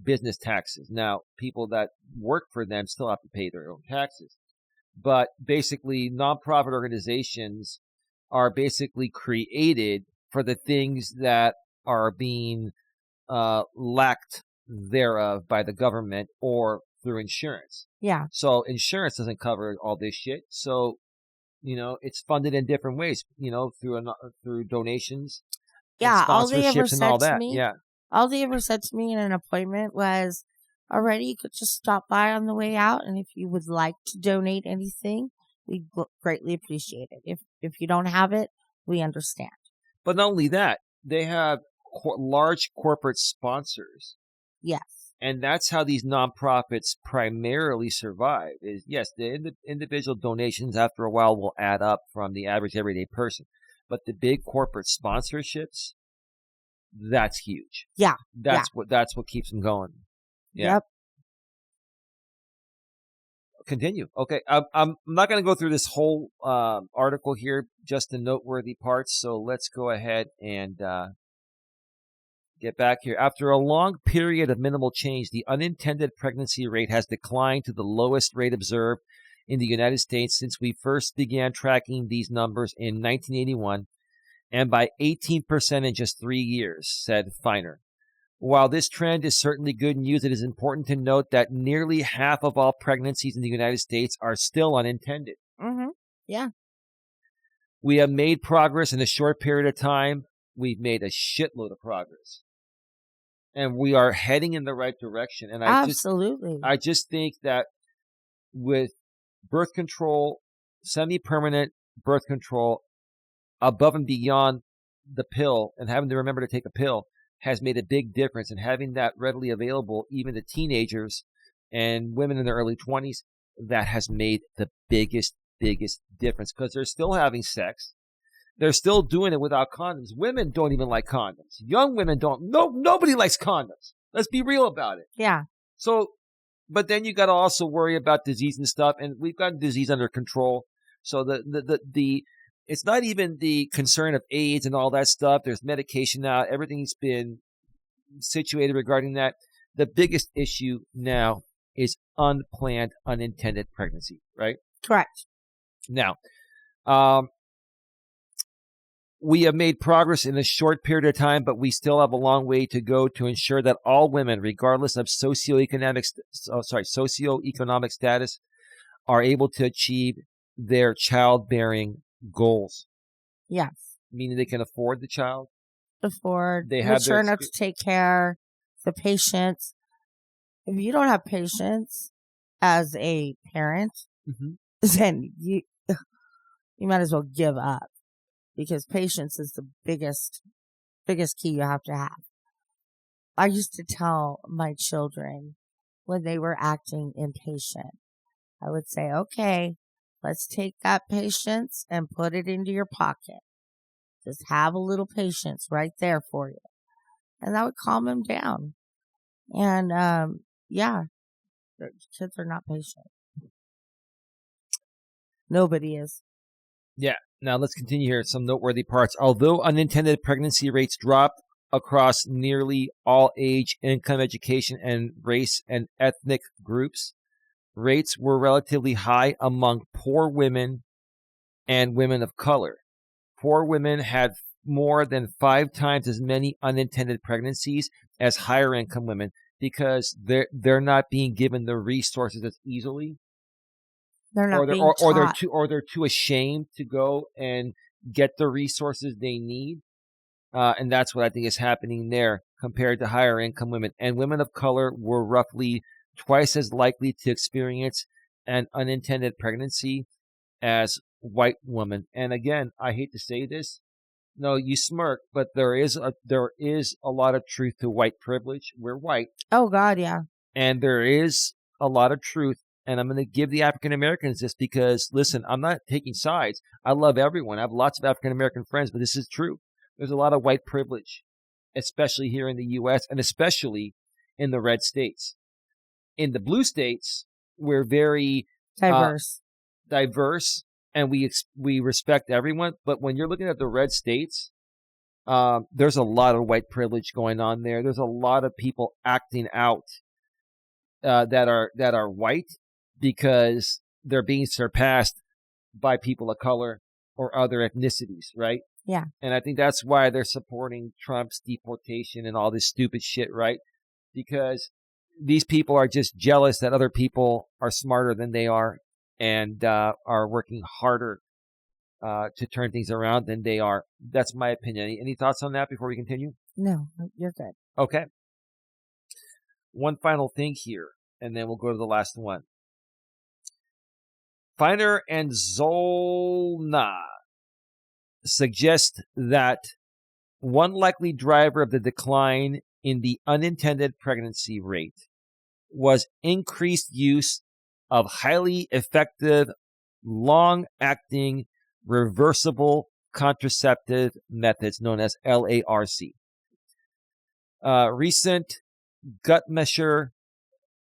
business taxes. Now, people that work for them still have to pay their own taxes. But basically, nonprofit organizations are basically created for the things that are being lacked thereof by the government or through insurance. Yeah. So insurance doesn't cover all this shit. So, it's funded in different ways, through donations. Yeah. All they ever said to me, all they ever said to me in an appointment was, already, you could just stop by on the way out. And if you would like to donate anything, we greatly appreciate it. If you don't have it, we understand. But not only that, they have large corporate sponsors. Yes. And that's how these nonprofits primarily survive. Is yes, the individual donations after a while will add up from the average everyday person, but the big corporate sponsorships, that's huge. Yeah, that's what keeps them going. Yeah. Yep. Continue. Okay, I'm not going to go through this whole article here, just the noteworthy parts. So let's go ahead and get back here. After a long period of minimal change, the unintended pregnancy rate has declined to the lowest rate observed in the United States since we first began tracking these numbers in 1981, and by 18% in just 3 years, said Feiner. While this trend is certainly good news, it is important to note that nearly half of all pregnancies in the United States are still unintended. Mm-hmm. Yeah. We have made progress in a short period of time. We've made a shitload of progress. and we are heading in the right direction. And Absolutely. I just think that with birth control, semi-permanent birth control, above and beyond the pill, and having to remember to take a pill, has made a big difference. And having that readily available, even to teenagers and women in their early 20s, that has made the biggest difference, because they're still having sex. They're still doing it without condoms. Women don't even like condoms. Young women don't. Nobody likes condoms. Let's be real about it. Yeah. So, but then you got to also worry about disease and stuff, and we've got disease under control. So it's not even the concern of AIDS and all that stuff. There's medication now. Everything's been situated regarding that. The biggest issue now is unplanned, unintended pregnancy, right? Correct. Now, we have made progress in a short period of time, but we still have a long way to go to ensure that all women, regardless of socioeconomic status, are able to achieve their childbearing goals. Yes. Meaning they can afford the child. They have mature enough to take care, the patience. If you don't have patience as a parent, then you might as well give up, because patience is the biggest key you have to have. I used to tell my children when they were acting impatient, I would say, okay, let's take that patience and put it into your pocket. Just have a little patience right there for you. And that would calm them down. And, yeah, kids are not patient. Nobody is. Yeah. Now let's continue here. Some noteworthy parts. Although unintended pregnancy rates dropped across nearly all age, income, education, and race and ethnic groups, rates were relatively high among poor women and women of color. Poor women had more than 5 times as many unintended pregnancies as higher income women, because they're not being given the resources as easily. They're not being taught. Or they're too ashamed to go and get the resources they need. And that's what I think is happening there compared to higher income women. And women of color were roughly twice as likely to experience an unintended pregnancy as white women. And again, I hate to say this. No, you smirk, but there is a lot of truth to white privilege. We're white. Oh God, yeah. And there is a lot of truth. And I'm going to give the African Americans this because, listen, I'm not taking sides. I love everyone. I have lots of African American friends, but this is true. There's a lot of white privilege, especially here in the U.S. and especially in the red states. In the blue states, we're very diverse, and we respect everyone. But when you're looking at the red states, there's a lot of white privilege going on there. There's a lot of people acting out that are white because they're being surpassed by people of color or other ethnicities, right? Yeah. And I think that's why they're supporting Trump's deportation and all this stupid shit, right? Because these people are just jealous that other people are smarter than they are and are working harder to turn things around than they are. That's my opinion. Any thoughts on that before we continue? No, you're good. Okay. One final thing here, and then we'll go to the last one. Feiner and Zollner suggest that one likely driver of the decline in the unintended pregnancy rate was increased use of highly effective, long-acting, reversible contraceptive methods known as LARC. Recent gut measure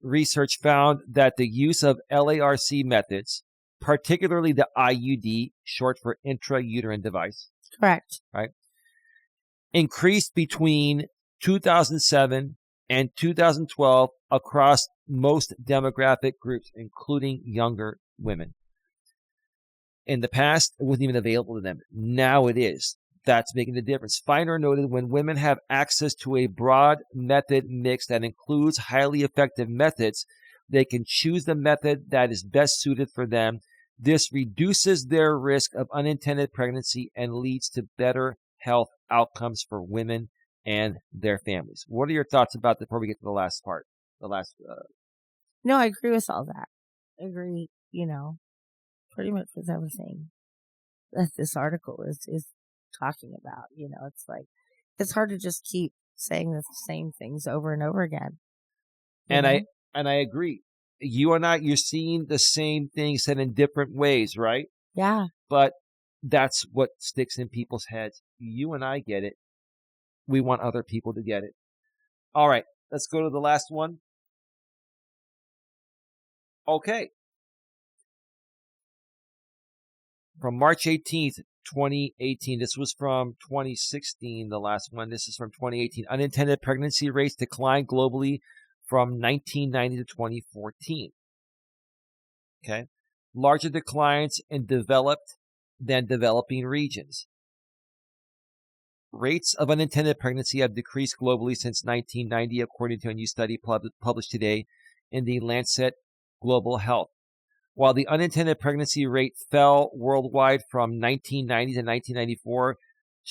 research found that the use of LARC methods, particularly the IUD, short for intrauterine device. Correct. Right. Increased between 2007 and 2012 across most demographic groups, including younger women. In the past, it wasn't even available to them. Now it is. That's making the difference. Feiner noted when women have access to a broad method mix that includes highly effective methods, they can choose the method that is best suited for them. This reduces their risk of unintended pregnancy and leads to better health outcomes for women and their families. What are your thoughts about that before we get to the last part? No, I agree with all that. I agree, pretty much with everything that this article is talking about. It's like, it's hard to just keep saying the same things over and over again. And I agree. You and I, you're seeing the same thing said in different ways, right? Yeah. But that's what sticks in people's heads. You and I get it. We want other people to get it. All right, let's go to the last one. Okay. From March 18th, 2018. This was from 2016, the last one. This is from 2018. Unintended pregnancy rates declined globally from 1990 to 2014. Okay. Larger declines in developed than developing regions. Rates of unintended pregnancy have decreased globally since 1990, according to a new study published today in the Lancet Global Health. While the unintended pregnancy rate fell worldwide from 1990 to 1994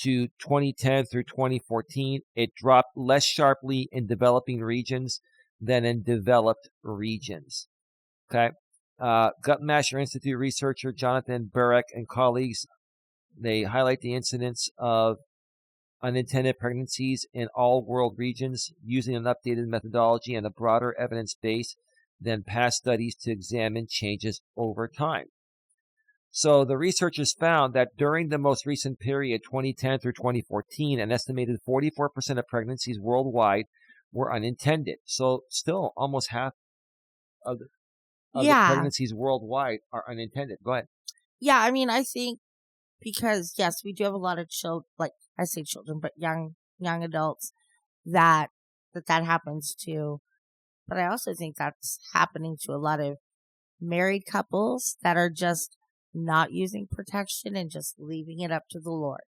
to 2010 through 2014, it dropped less sharply in developing regions than in developed regions. Okay. Guttmacher Institute researcher Jonathan Burek and colleagues, they highlight the incidence of unintended pregnancies in all world regions using an updated methodology and a broader evidence base than past studies to examine changes over time. So the researchers found that during the most recent period, 2010 through 2014, an estimated 44% of pregnancies worldwide were unintended. So still almost half of the pregnancies worldwide are unintended. Go ahead. Yeah, I mean, I think because, yes, we do have a lot of children, like I say children, but young adults that happens to. But I also think that's happening to a lot of married couples that are just not using protection and just leaving it up to the Lord.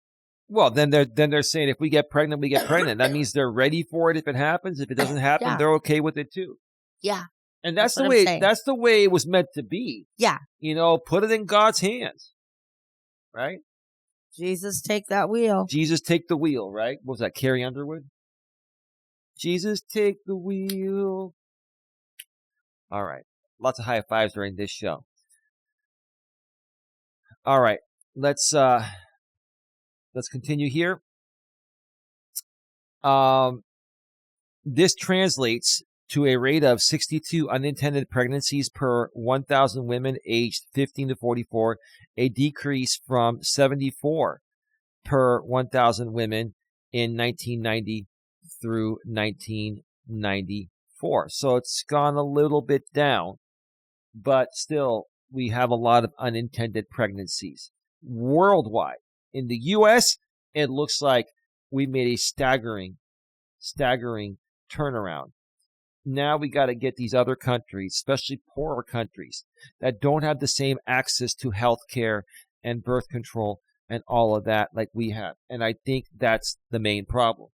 Well, then they're saying if we get pregnant, we get pregnant. That means they're ready for it if it happens. If it doesn't happen, they're okay with it too. Yeah. And that's the way it was meant to be. Yeah. Put it in God's hands. Right? Jesus, take that wheel. Jesus, take the wheel, right? What was that, Carrie Underwood? Jesus, take the wheel. All right. Lots of high fives during this show. All right. Let's continue here. This translates to a rate of 62 unintended pregnancies per 1,000 women aged 15 to 44, a decrease from 74 per 1,000 women in 1990 through 1994. So it's gone a little bit down, but still we have a lot of unintended pregnancies worldwide. In the U.S., it looks like we made a staggering turnaround. Now we got to get these other countries, especially poorer countries, that don't have the same access to health care and birth control and all of that like we have. And I think that's the main problem.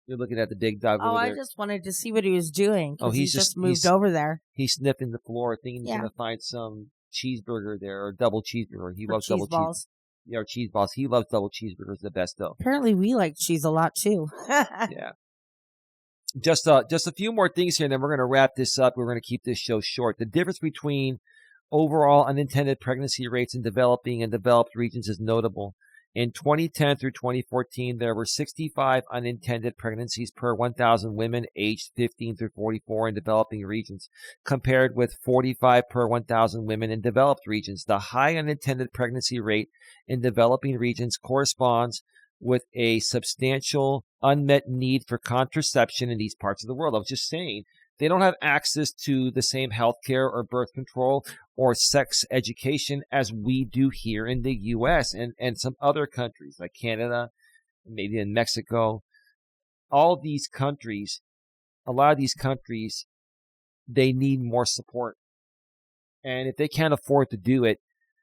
You're looking at the big dog over there. I just wanted to see what he was doing. Oh, he's just moved over there. He's sniffing the floor, thinking he's going to find some cheeseburger there, or double cheeseburger. He loves double cheese. Yeah, or cheese balls. He loves double cheeseburgers the best, though. Apparently, we like cheese a lot, too. Yeah. Just a few more things here, and then we're going to wrap this up. We're going to keep this show short. The difference between overall unintended pregnancy rates in developing and developed regions is notable. In 2010 through 2014, there were 65 unintended pregnancies per 1,000 women aged 15 through 44 in developing regions, compared with 45 per 1,000 women in developed regions. The high unintended pregnancy rate in developing regions corresponds with a substantial unmet need for contraception in these parts of the world. I was just saying, they don't have access to the same health care or birth control or sex education as we do here in the U.S. and some other countries like Canada, maybe in Mexico. All these countries, a lot of these countries, they need more support. And if they can't afford to do it,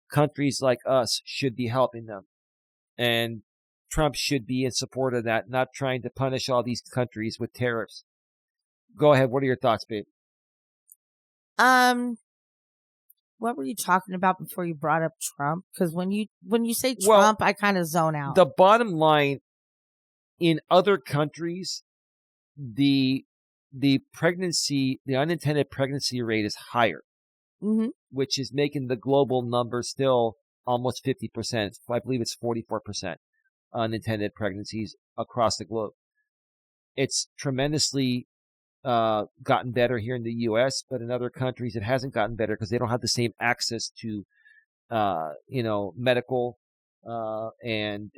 countries like us should be helping them. And Trump should be in support of that, not trying to punish all these countries with tariffs. Go ahead. What are your thoughts, babe? What were you talking about before you brought up Trump? Because when you say Trump, I kind of zone out. The bottom line in other countries, the unintended pregnancy rate is higher, which is making the global number still almost 50%. I believe it's 44% unintended pregnancies across the globe. It's tremendously gotten better here in the U.S., but in other countries it hasn't gotten better because they don't have the same access to, medical and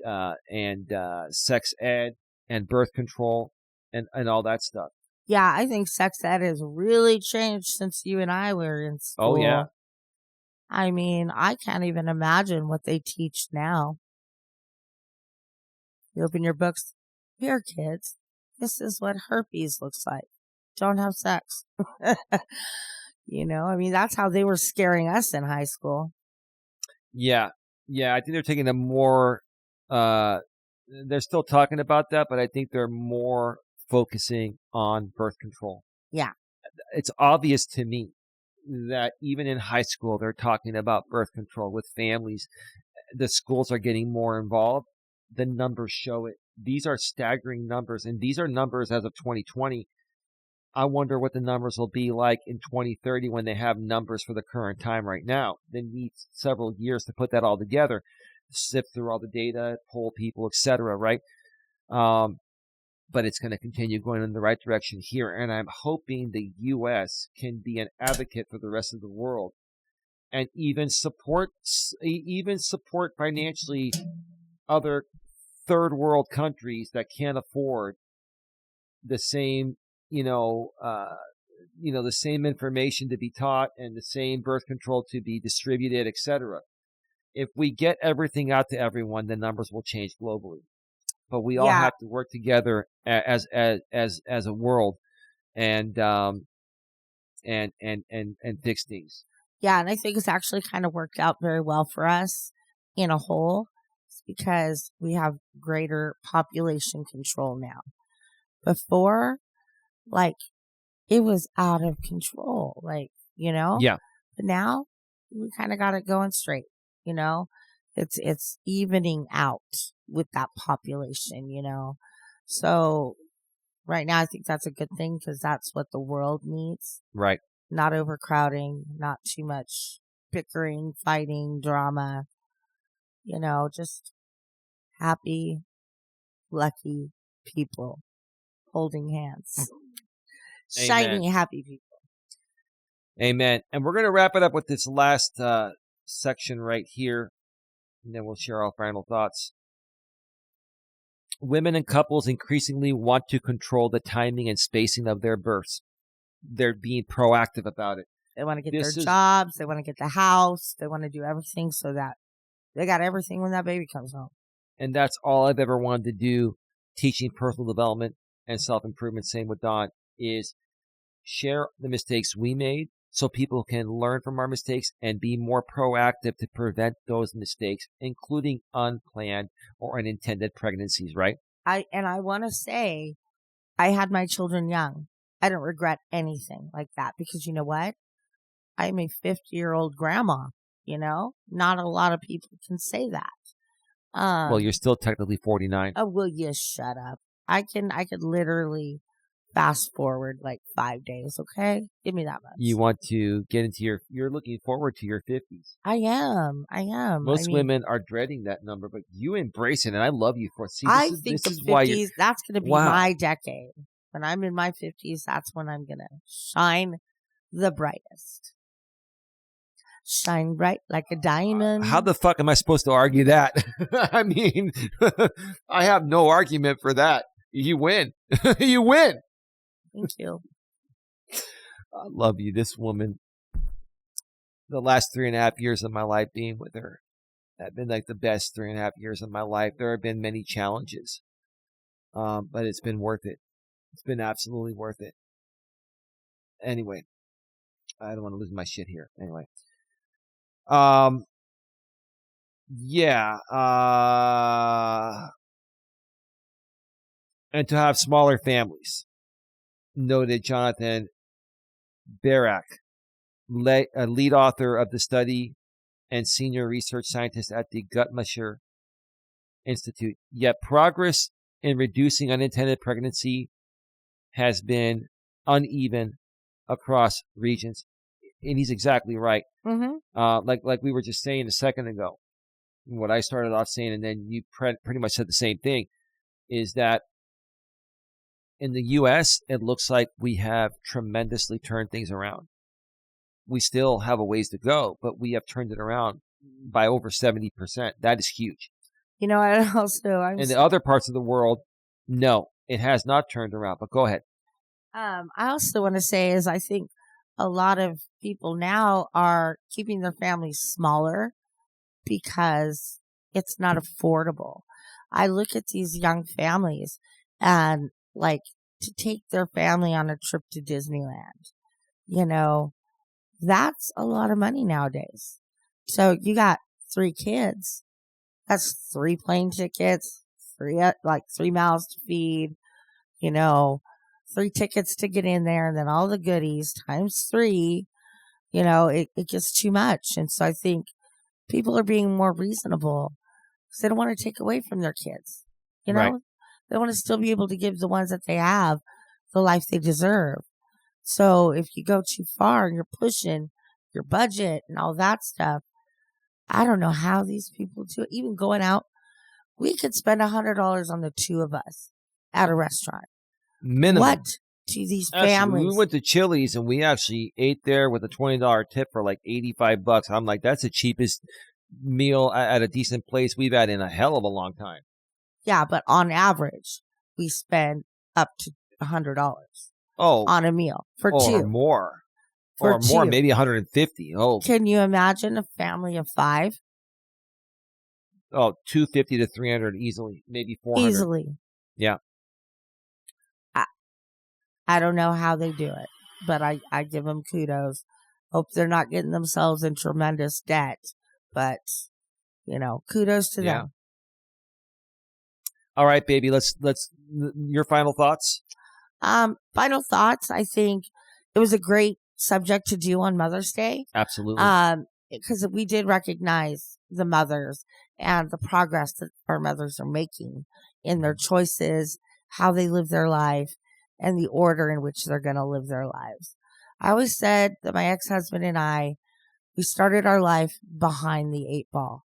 sex ed and birth control and all that stuff. Yeah, I think sex ed has really changed since you and I were in school. Oh, yeah. I mean, I can't even imagine what they teach now. You open your books. Here, kids, this is what herpes looks like. Don't have sex. I mean, that's how they were scaring us in high school. Yeah. Yeah, I think they're taking a more, they're still talking about that, but I think they're more focusing on birth control. Yeah. It's obvious to me that even in high school, they're talking about birth control with families. The schools are getting more involved. The numbers show it. These are staggering numbers, and these are numbers as of 2020. I wonder what the numbers will be like in 2030 when they have numbers for the current time right now. They need several years to put that all together, sift through all the data, poll people, etc., right? But it's going to continue going in the right direction here. And I'm hoping the U.S. can be an advocate for the rest of the world and even support financially other third world countries that can't afford the same, the same information to be taught and the same birth control to be distributed, etc. If we get everything out to everyone, the numbers will change globally. But we all have to work together as a world and fix things. Yeah, and I think it's actually kind of worked out very well for us in a whole. It's because we have greater population control now. Before, it was out of control, Yeah. But now we kind of got it going straight, It's evening out with that population, So right now I think that's a good thing because that's what the world needs. Right. Not overcrowding, not too much bickering, fighting, drama, just happy, lucky people holding hands. Shiny, happy people. Amen. And we're going to wrap it up with this last section right here, and then we'll share our final thoughts. Women and couples increasingly want to control the timing and spacing of their births. They're being proactive about it. They want to get their jobs. They want to get the house. They want to do everything so that they got everything when that baby comes home. And that's all I've ever wanted to do, teaching personal development and self-improvement, same with Dawn, is share the mistakes we made so people can learn from our mistakes and be more proactive to prevent those mistakes, including unplanned or unintended pregnancies, right? I want to say I had my children young. I don't regret anything like that because you know what? I'm a 50-year-old grandma, Not a lot of people can say that. Well, you're still technically 49. Oh, will you shut up? I could literally fast forward 5 days, okay? Give me that much. You want to get into you're looking forward to your 50s. I am. Most women are dreading that number, but you embrace it, and I love you for it. See, I think the 50s, that's going to be my decade. When I'm in my 50s, that's when I'm going to shine the brightest. Shine bright like a diamond. How the fuck am I supposed to argue that? I mean, I have no argument for that. You win. You win. Thank you. I love you. This woman, the last 3.5 years of my life being with her have been the best 3.5 years of my life. There have been many challenges, but it's been worth it. It's been absolutely worth it. Anyway, I don't want to lose my shit here. Anyway. And to have smaller families, noted Jonathan Barak, lead author of the study and senior research scientist at the Guttmacher Institute. Yet progress in reducing unintended pregnancy has been uneven across regions. And he's exactly right. Like we were just saying a second ago, what I started off saying, and then you pretty much said the same thing, is that in the U.S., it looks like we have tremendously turned things around. We still have a ways to go, but we have turned it around by over 70%. That is huge. You know, I also... In the other parts of the world, no, it has not turned around, but go ahead. I also want to say is I think a lot of people now are keeping their families smaller because it's not affordable. I look at these young families and like to take their family on a trip to Disneyland, you know, that's a lot of money nowadays. So you got 3 kids. That's 3 plane tickets, 3 mouths to feed, you know, 3 tickets to get in there, and then all the goodies times 3, you know, it gets too much. And so I think people are being more reasonable because they don't want to take away from their kids. You know, Right. They want to still be able to give the ones that they have the life they deserve. So if you go too far and you're pushing your budget and all that stuff, I don't know how these people do it. Even going out, we could spend $100 on the 2 of us at a restaurant. Minimum. What to these families? Actually, we went to Chili's and we actually ate there with a $20 tip for like $85. I'm like, that's the cheapest meal at a decent place we've had in a hell of a long time. Yeah, but on average, we spend up to $100 on a meal for 2. Or more. For or more, 2. maybe 150. Oh, Can you imagine a family of 5? Oh, 250 to 300 easily, maybe 400. Easily. Yeah. I don't know how they do it, but I give them kudos. Hope they're not getting themselves in tremendous debt, but you know, kudos to them. All right, baby. Let's your final thoughts. Final thoughts. I think it was a great subject to do on Mother's Day. Absolutely. Because we did recognize the mothers and the progress that our mothers are making in their choices, how they live their life, and the order in which they're going to live their lives. I always said that my ex-husband and I, we started our life behind the 8 ball.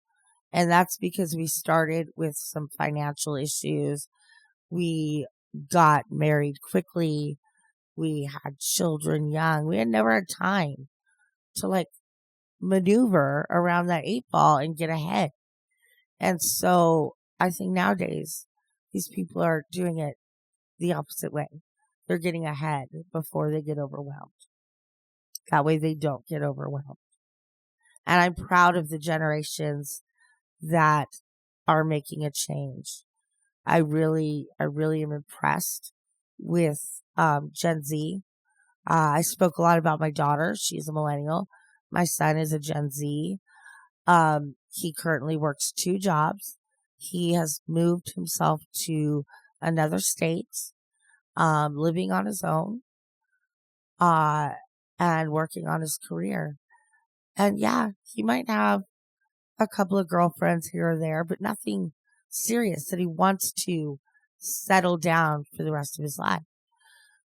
And that's because we started with some financial issues. We got married quickly. We had children young. We had never had time to like maneuver around that 8 ball and get ahead. And so I think nowadays these people are doing it the opposite way. They're getting ahead before they get overwhelmed. That way they don't get overwhelmed. And I'm proud of the generations that are making a change. I really am impressed with Gen Z. I spoke a lot about my daughter. She's a millennial. My son is a Gen Z. He currently works 2 jobs. He has moved himself to another state, living on his own, and working on his career. And yeah, he might have a couple of girlfriends here or there, but nothing serious that he wants to settle down for the rest of his life.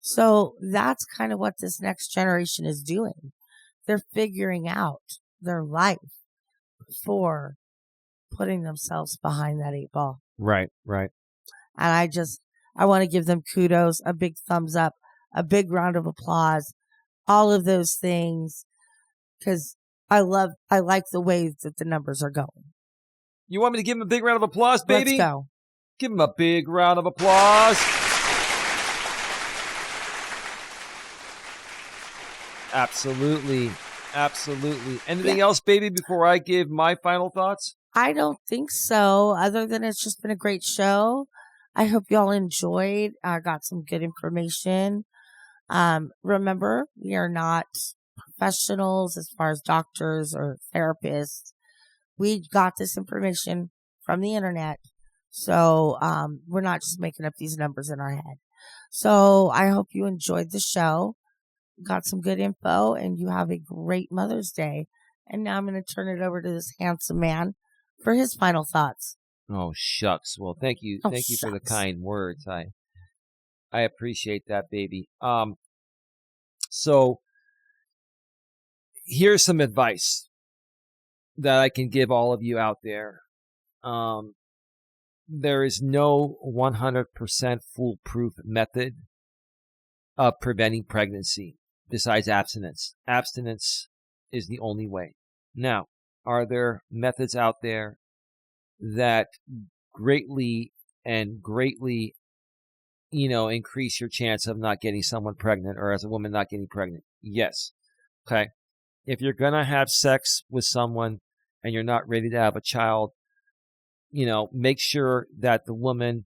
So that's kind of what this next generation is doing. They're figuring out their life before putting themselves behind that 8 ball. Right. And I want to give them kudos, a big thumbs up, a big round of applause, all of those things, because I like the way that the numbers are going. You want me to give him a big round of applause, baby? Let's go. Give him a big round of applause. Absolutely. Anything else, baby, before I give my final thoughts? I don't think so, other than it's just been a great show. I hope y'all enjoyed. I got some good information. Remember, we are not professionals as far as doctors or therapists. We got this information from the internet. So, we're not just making up these numbers in our head. So I hope you enjoyed the show, got some good info, and you have a great Mother's Day. And now I'm going to turn it over to this handsome man for his final thoughts. Oh, shucks. Well, thank you. Oh, Thank you for the shucks. kind words. I appreciate that, baby. So here's some advice that I can give all of you out there. There is no 100% foolproof method of preventing pregnancy besides abstinence. Abstinence is the only way. Now, are there methods out there that greatly, increase your chance of not getting someone pregnant, or as a woman not getting pregnant? Yes. Okay. If you're going to have sex with someone and you're not ready to have a child, make sure that the woman,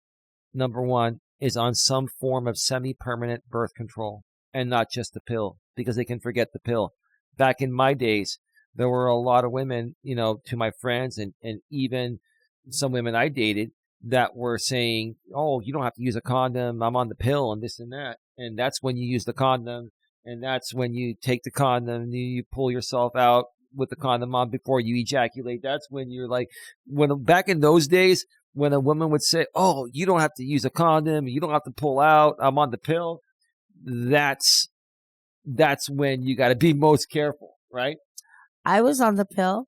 number one, is on some form of semi-permanent birth control and not just the pill, because they can forget the pill. Back in my days, there were a lot of women, to my friends and even some women I dated that were saying, oh, you don't have to use a condom. I'm on the pill and this and that. And that's when you use the condom. And that's when you take the condom and you pull yourself out with the condom on before you ejaculate. That's when you're like, back in those days, when a woman would say, oh, you don't have to use a condom, you don't have to pull out, I'm on the pill. That's when you got to be most careful, right? I was on the pill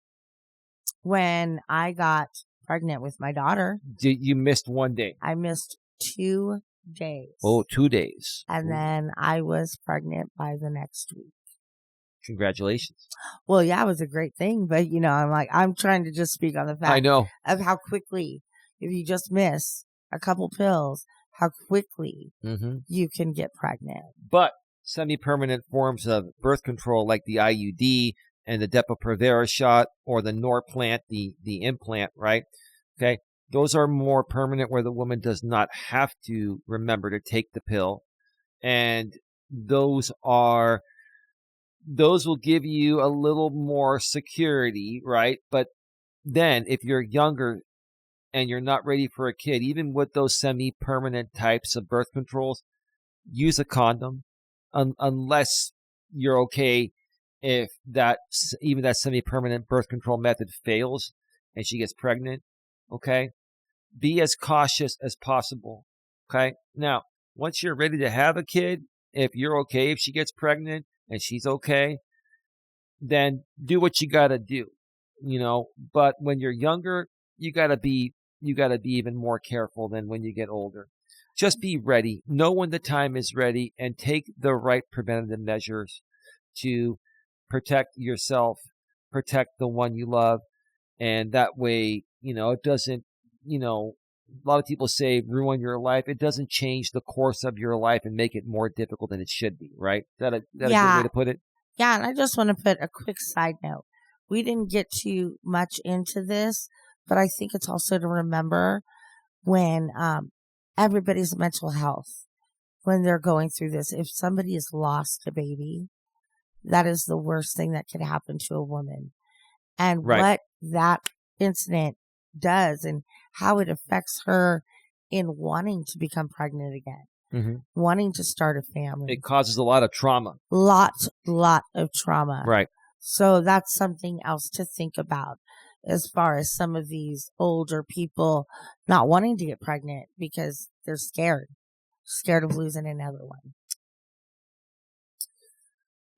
when I got pregnant with my daughter. You missed one day. I missed 2 days. Oh, 2 days. And then I was pregnant by the next week. Congratulations. Well, yeah, it was a great thing. But, I'm trying to just speak on the fact of how quickly, if you just miss a couple pills, how quickly you can get pregnant. But semi-permanent forms of birth control like the IUD and the Depo-Provera shot or the Norplant, the implant, right? Okay. Those are more permanent, where the woman does not have to remember to take the pill. And those will give you a little more security, right? But then if you're younger and you're not ready for a kid, even with those semi-permanent types of birth controls, use a condom unless you're okay if even that semi-permanent birth control method fails and she gets pregnant. Okay. Be as cautious as possible. Okay. Now, once you're ready to have a kid, if you're okay, if she gets pregnant and she's okay, then do what you got to do, but when you're younger, you got to be even more careful than when you get older. Just be ready. Know when the time is ready and take the right preventative measures to protect yourself, protect the one you love. And that way, it doesn't, a lot of people say ruin your life. It doesn't change the course of your life and make it more difficult than it should be, right? Is that a good way to put it? Yeah, and I just want to put a quick side note. We didn't get too much into this, but I think it's also to remember when everybody's mental health, when they're going through this. If somebody has lost a baby, that is the worst thing that could happen to a woman. And what that incident does and how it affects her in wanting to become pregnant again, wanting to start a family. It causes a lot of trauma. Lot of trauma. Right. So that's something else to think about as far as some of these older people not wanting to get pregnant because they're scared of losing another one.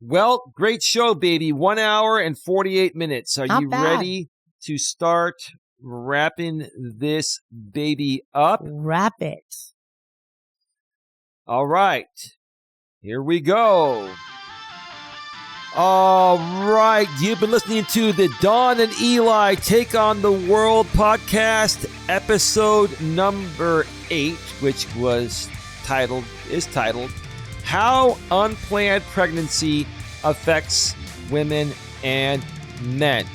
Well, great show, baby. 1 hour and 48 minutes. Are you ready to start wrapping this baby up? Wrap it. All right. Here we go. All right. You've been listening to the Dawn and Eli Take on the World podcast, episode number 8, which is titled How Unplanned Pregnancy Affects Women and Men.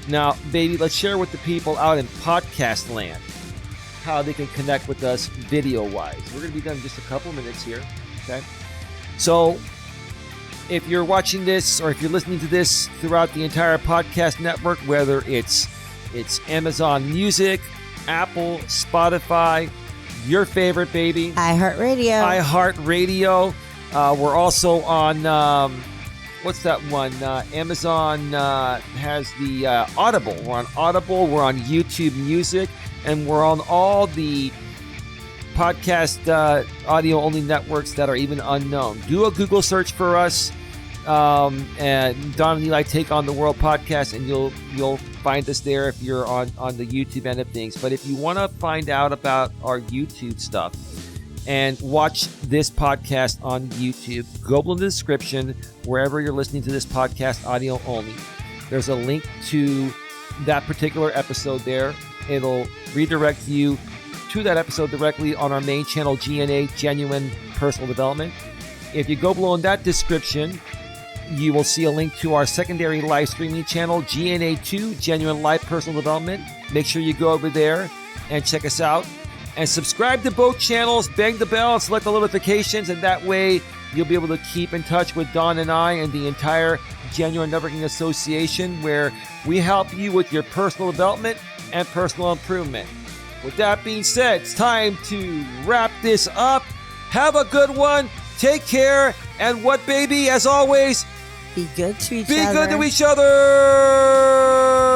Now, baby, let's share with the people out in podcast land how they can connect with us video-wise. We're going to be done in just a couple minutes here, okay? So, if you're watching this or if you're listening to this throughout the entire podcast network, whether it's Amazon Music, Apple, Spotify, your favorite, baby. iHeartRadio. We're also on what's that one? Amazon has the Audible. We're on Audible. We're on YouTube Music, and we're on all the podcast audio-only networks that are even unknown. Do a Google search for us, and Don and Eli Take on the World podcast, and you'll find us there if you're on the YouTube end of things. But if you want to find out about our YouTube stuff and watch this podcast on YouTube, go below the description wherever you're listening to this podcast audio only. There's a link to that particular episode there. It'll redirect you to that episode directly on our main channel, GNA, Genuine Personal Development. If you go below in that description, you will see a link to our secondary live streaming channel, GNA2, Genuine Life Personal Development. Make sure you go over there and check us out. And subscribe to both channels, bang the bell, and select the notifications, and that way you'll be able to keep in touch with Don and I and the entire Genuine Networking Association, where we help you with your personal development and personal improvement. With that being said, it's time to wrap this up. Have a good one. Take care. And what, baby, as always, be good to each other. other. Be good to each other.